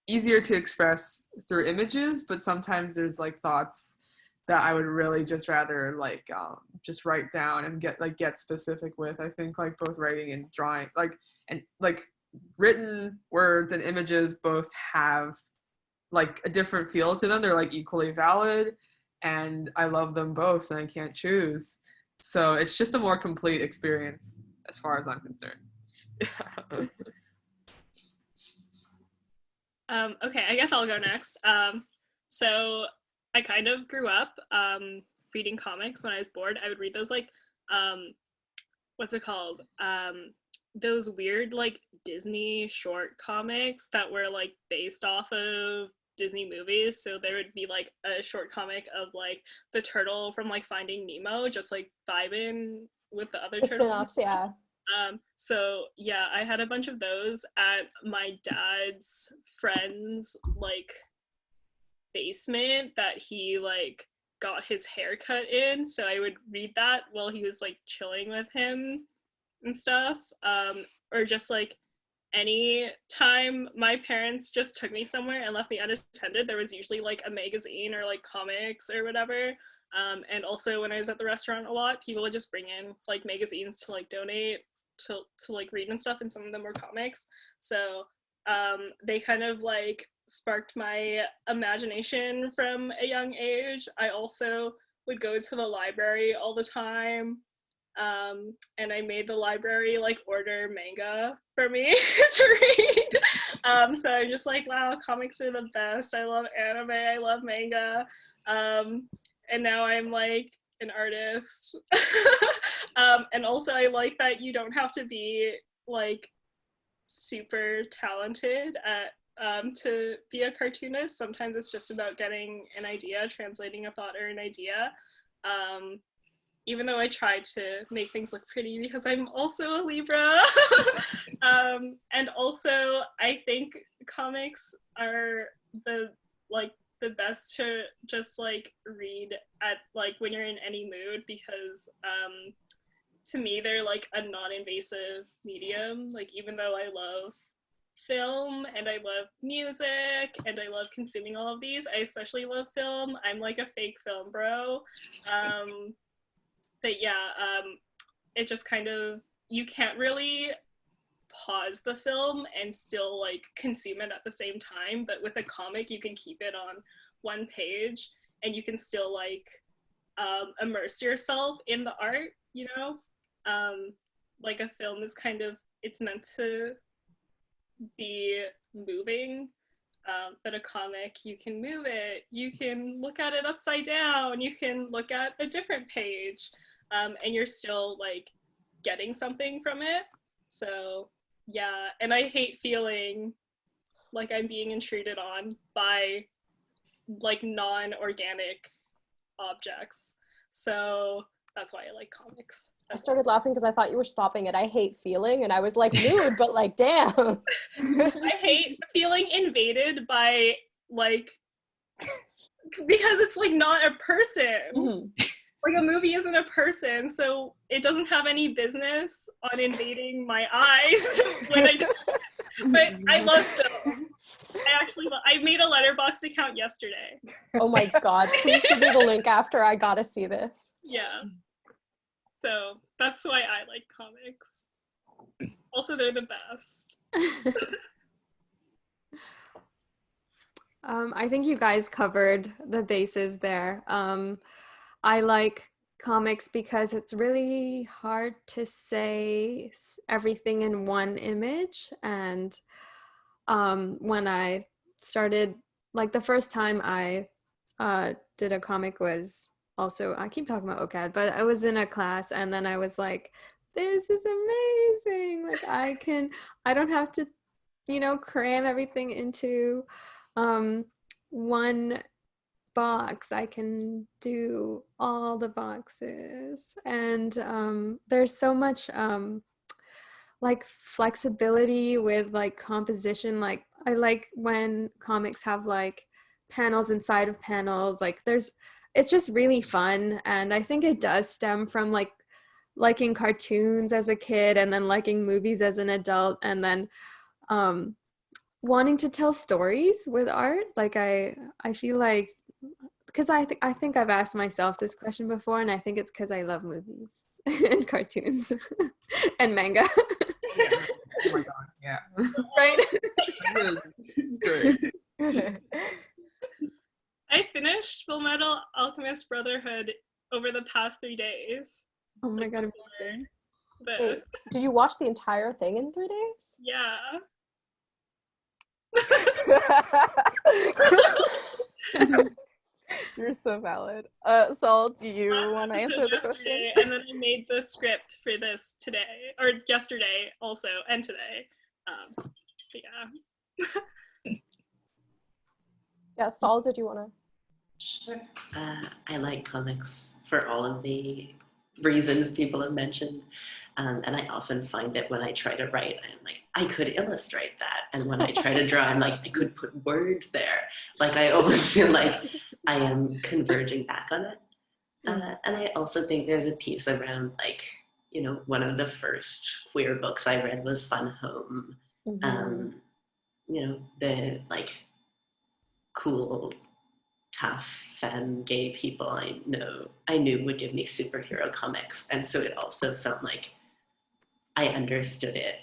easier to express through images, but sometimes there's like thoughts that I would really just rather like just write down and get specific with. I think like both writing and drawing, like written words and images both have like a different feel to them. They're like equally valid, and I love them both, and I can't choose. So it's just a more complete experience as far as I'm concerned. Okay, I guess I'll go next. So I kind of grew up reading comics when I was bored. I would read those like, what's it called? Those weird like Disney short comics that were like based off of Disney movies. So there would be like a short comic of like the turtle from like Finding Nemo, just like vibing with the other The turtles. spin-offs, yeah. So yeah, I had a bunch of those at my dad's friend's like basement that he like got his hair cut in. So I would read that while he was like chilling with him and stuff. Or just like any time my parents just took me somewhere and left me unattended, there was usually like a magazine or like comics or whatever. And also when I was at the restaurant a lot, people would just bring in like magazines to like donate to like read and stuff, and some of them were comics. So they kind of like sparked my imagination from a young age. I also would go to the library all the time. And I made the library like order manga for me to read. So I'm just like, wow, comics are the best. I love anime, I love manga. And now I'm like an artist. And also I like that you don't have to be like super talented at to be a cartoonist. Sometimes it's just about getting an idea, translating a thought or an idea. Even though I try to make things look pretty because I'm also a Libra. And also I think comics are the best to just like read at like when you're in any mood, because to me they're like a non-invasive medium. Like even though I love film and I love music and I love consuming all of these, I especially love film. I'm like a fake film bro. But yeah, it just kind of, you can't really pause the film and still like consume it at the same time, but with a comic you can keep it on one page and you can still like immerse yourself in the art, you know? Like a film is kind of, it's meant to be moving, but a comic, you can move it, you can look at it upside down, you can look at a different page, and you're still like getting something from it. So yeah, and I hate feeling like I'm being intruded on by like non-organic objects. So that's why I like comics. I started laughing because I thought you were stopping at "I hate feeling," and I was like, mood, but like, damn. I hate feeling invaded by like, because it's like not a person. Mm-hmm. Like a movie isn't a person, so it doesn't have any business on invading my eyes when I do. But I love film. I made a Letterboxd account yesterday. Oh my god, please give me the link after. I gotta see this. Yeah. So that's why I like comics. Also, they're the best. I think you guys covered the bases there. I like comics because it's really hard to say everything in one image. And when I started, like the first time I did a comic was also, I keep talking about OCAD, but I was in a class and then I was like, this is amazing. Like I don't have to, cram everything into one box. I can do all the boxes, and there's so much like flexibility with like composition. Like I like when comics have like panels inside of panels. Like it's just really fun, and I think it does stem from like liking cartoons as a kid and then liking movies as an adult, and then wanting to tell stories with art. Like I feel like, because I think I've asked myself this question before, and I think it's because I love movies and cartoons and manga. Yeah. Oh my god, yeah. Right? It's great. I finished Full Metal Alchemist Brotherhood over the past 3 days. Oh my god, amazing. But Wait, did you watch the entire thing in 3 days? yeah. You're so valid. Saul, do you want to answer the question? And then I made the script for this today, or yesterday also, and today. But yeah. Yeah, Saul, did you want to? Sure. I like comics for all of the reasons people have mentioned. And I often find that when I try to write, I'm like, I could illustrate that. And when I try to draw, I'm like, I could put words there. Like, I always feel like I am converging back on it. And I also think there's a piece around, like, you know, one of the first queer books I read was Fun Home. You know, the, like, cool, tough, femme, gay people I knew would give me superhero comics. And so it also felt like I understood it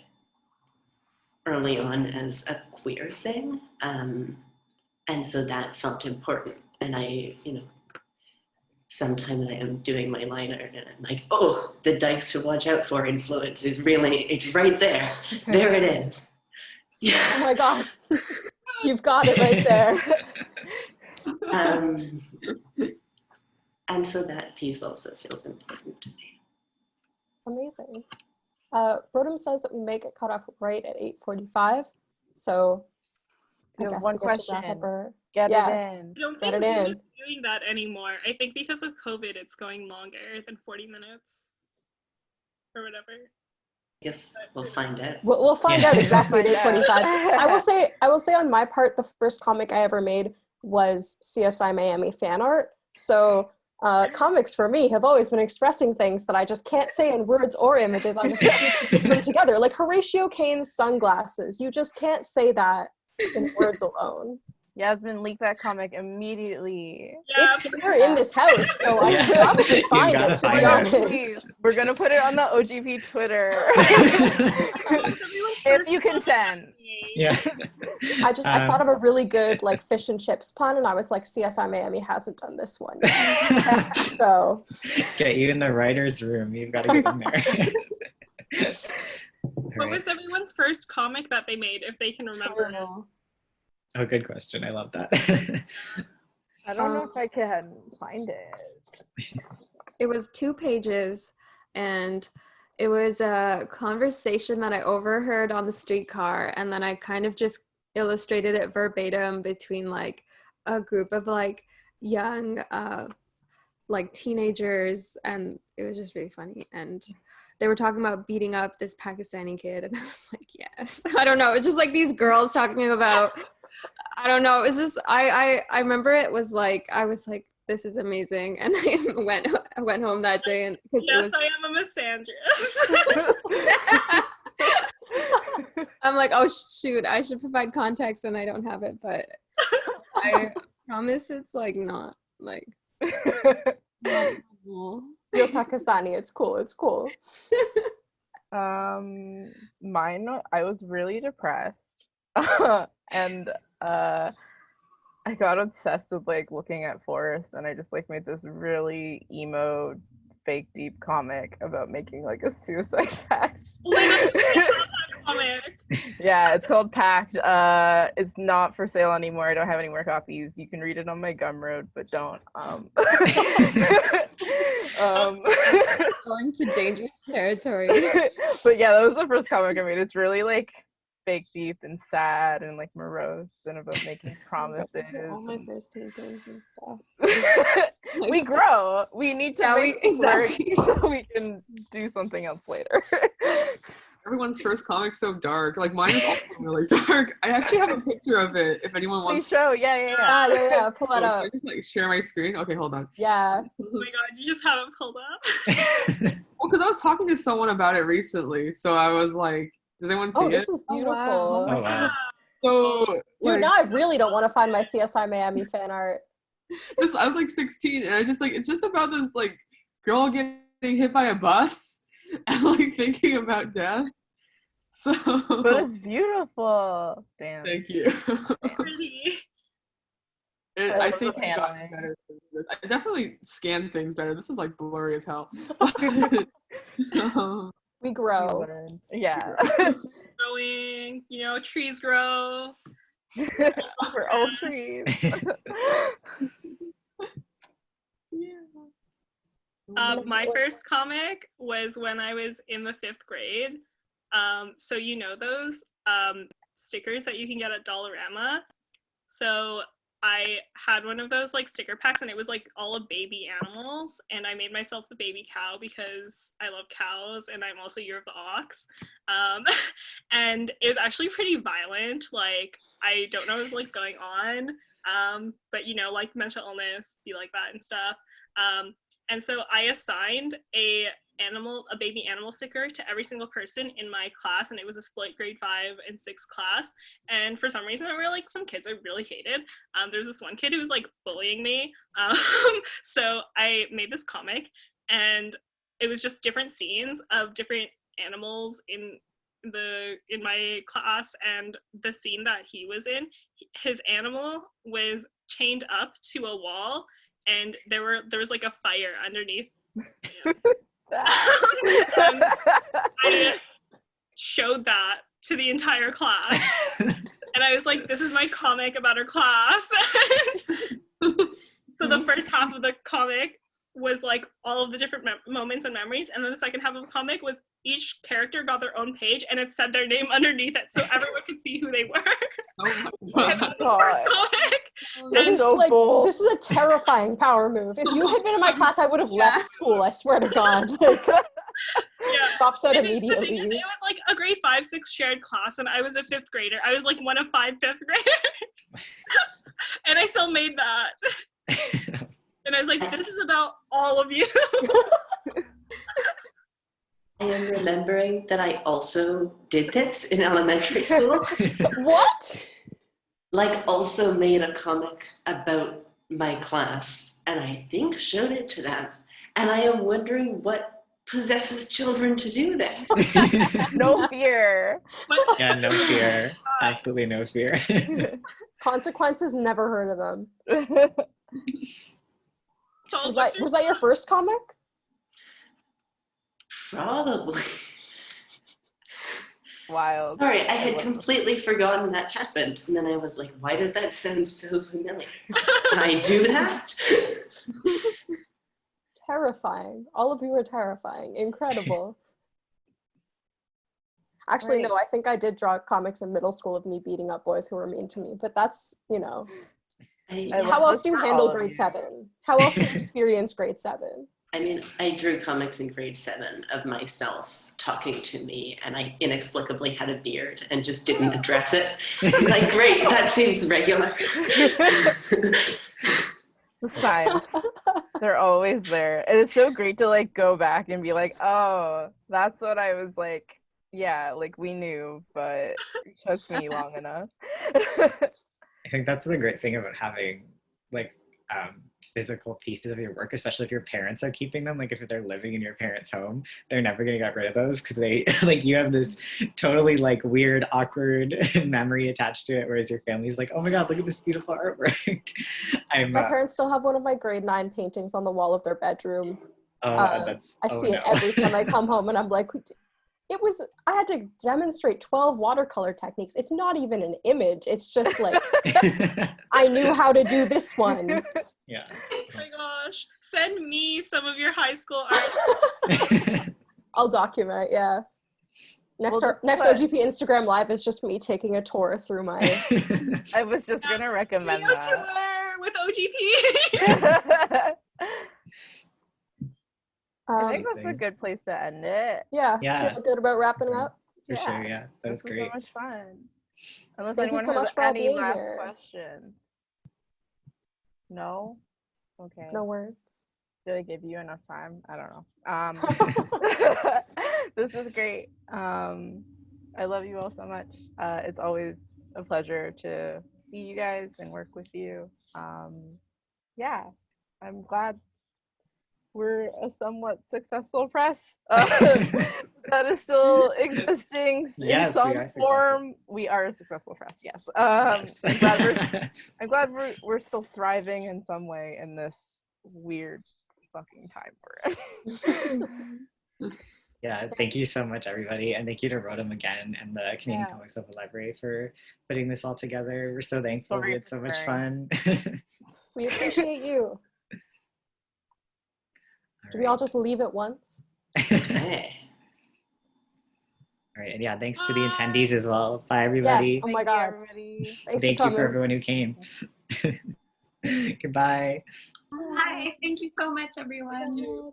early on as a queer thing. And so that felt important. And I, you know, sometimes I am doing my line art and I'm like, oh, the dykes to watch out for influence is really, it's right there. There it is. Yeah. Oh my God. You've got it right there. And so that piece also feels important to me. Amazing. Rodham says that we may get cut off right at 8:45. So I guess one we get to question. wrap up our- Get Yeah. it in. I don't Get think it Zoom in. is doing that anymore. I think because of COVID, it's going longer than 40 minutes or whatever. I guess we'll find out. We'll find out exactly at Find out. 8:45. I will say on my part, the first comic I ever made was CSI Miami fan art. So comics for me have always been expressing things that I just can't say in words or images. I just can't put them together. Like Horatio Cain's sunglasses. You just can't say that in words alone. Yasmin, leak that comic immediately. Yeah, It's here in this house, so I can probably find gotta it, to find be it. honest. Please, we're gonna put it on the OGP Twitter. Everyone's If first you consent. Yeah. I thought of a really good like fish and chips pun, and I was like, CSI Miami hasn't done this one yet. So Get you in the writer's room. You've got to get in there. What was everyone's first comic that they made, if they can remember? Oh, good question. I love that. I don't know if I can find it. It was 2 pages, and it was a conversation that I overheard on the streetcar, and then I kind of just illustrated it verbatim between like a group of like young like teenagers, and it was just really funny. And they were talking about beating up this Pakistani kid, and I was like, yes. I don't know, it's just like these girls talking about, I don't know, it was just I remember it was like, I was like, this is amazing. And I went home that day, and because Yes, it was, I am a misandrist. I'm like, oh shoot, I should provide context and I don't have it, but I promise it's like not like not cool. you're Pakistani, it's cool, it's cool. Mine, I was really depressed. And I got obsessed with like looking at forests, and I just like made this really emo fake deep comic about making like a suicide pact. Yeah, it's called Pact. It's not for sale anymore. I don't have any more copies. You can read it on my Gumroad, but don't. Going to dangerous territory. But yeah, that was the first comic I made. It's really like fake deep and sad and like morose and about making promises. All my first paintings and stuff. We grow. We need to make exactly work so we can do something else later. Everyone's first comic's so dark. Like mine is also really dark. I actually have a picture of it if anyone wants. Please show. Yeah. Yeah, pull that Should up. I just like share my screen? Okay, hold on. Yeah. Oh my god, you just have it pulled up. Well, because I was talking to someone about it recently, so I was like, does anyone see Oh, it? this is beautiful. Oh, wow. So, Dude, like, now I really don't want to find my CSI Miami fan art. I was like 16, and I just like, it's just about this like girl getting hit by a bus and like thinking about death. So, But it's beautiful. Damn. thank you. Pretty. I love think the I got paneling. better since this. I definitely scanned things better. This is like blurry as hell. We grow. Yeah. Growing, you know, trees grow. For all trees. My first comic was when I was in the 5th grade. So you know those stickers that you can get at Dollarama? So I had one of those like sticker packs, and it was like all of baby animals, and I made myself the baby cow because I love cows and I'm also Year of the Ox. And it was actually pretty violent. Like, I don't know what was like going on, but you know, like mental illness, be like that and stuff. And so I assigned a baby animal sticker to every single person in my class, and it was a split grade 5 and 6 class. And for some reason, there were like some kids I really hated. There's this one kid who was like bullying me. So I made this comic, and it was just different scenes of different animals in my class. And the scene that he was in, his animal was chained up to a wall, and there was like a fire underneath. I showed that to the entire class, and I was like, this is my comic about our class. So the first half of the comic was like all of the different moments and memories, and then the second half of the comic was each character got their own page, and it said their name underneath it so everyone could see who they were. Oh my And that was the first comic. This is so so cool. This is a terrifying power move. If you had been in my class, I would have left school. I swear to God. Like, Yeah. drops out And the immediately. thing is, it was like a grade 5-6 shared class, and I was a 5th grader. I was like one of 5 5th graders. And I still made that. And I was like, this is about all of you. I am remembering that I also did this in elementary school. What? Like, also made a comic about my class, and I think showed it to them. And I am wondering what possesses children to do this. No fear. Yeah, no fear. Absolutely no fear. Consequences, never heard of them. Charles, Was that your first comic? Probably. Wild. Sorry, I had completely forgotten that happened. And then I was like, why does that sound so familiar? Can I do that? Terrifying. All of you are terrifying. Incredible. Actually, Right. no, I think I did draw comics in middle school of me beating up boys who were mean to me, but that's, you know. I How love else this do you for handle all of grade you. 7? How else do you experience grade 7? I mean, I drew comics in grade 7 of myself talking to me, and I inexplicably had a beard and just didn't address it. I'm like, great, that seems regular. The signs. They're always there. It is so great to like go back and be like, oh, that's what I was like. Yeah, like we knew, but it took me long enough. I think that's the great thing about having like physical pieces of your work, especially if your parents are keeping them. Like if they're living in your parents' home, they're never gonna get rid of those because they like you have this totally like weird, awkward memory attached to it, whereas your family's like, oh my God, look at this beautiful artwork. My parents still have one of my grade 9 paintings on the wall of their bedroom. I see it every time I come home, and I'm like, I had to demonstrate 12 watercolor techniques. It's not even an image. It's just like, I knew how to do this one. Yeah. Oh my gosh. Send me some of your high school art. I'll document, yeah. Next Well, OGP Instagram Live is just me taking a tour through my... I was just gonna recommend Video that. tour with OGP. I think that's a good place to end it. Yeah. Yeah. Feel good about wrapping up? For sure, yeah. That was This great. so much fun. Unless Thank you anyone so has much for all any being last here. questions. No? Okay. No words. Did I give you enough time? I don't know. This is great. I love you all so much. It's always a pleasure to see you guys and work with you. Yeah, I'm glad we're a somewhat successful press that is still existing in some form. We are a successful press, yes. I'm glad we're still thriving in some way in this weird fucking time we're in. Yeah, thank you so much, everybody. And thank you to Rodham again and the Canadian Comics Open Library for putting this all together. We're so thankful. Sorry We had for so much swearing. fun. We appreciate you. Do we all just leave at once? Okay. All right, and yeah, thanks to the attendees as well. Bye, everybody. Yes. Oh my Thank you, God. everybody. Thanks Thank for you coming. for everyone who came. Goodbye. Hi, thank you so much, everyone.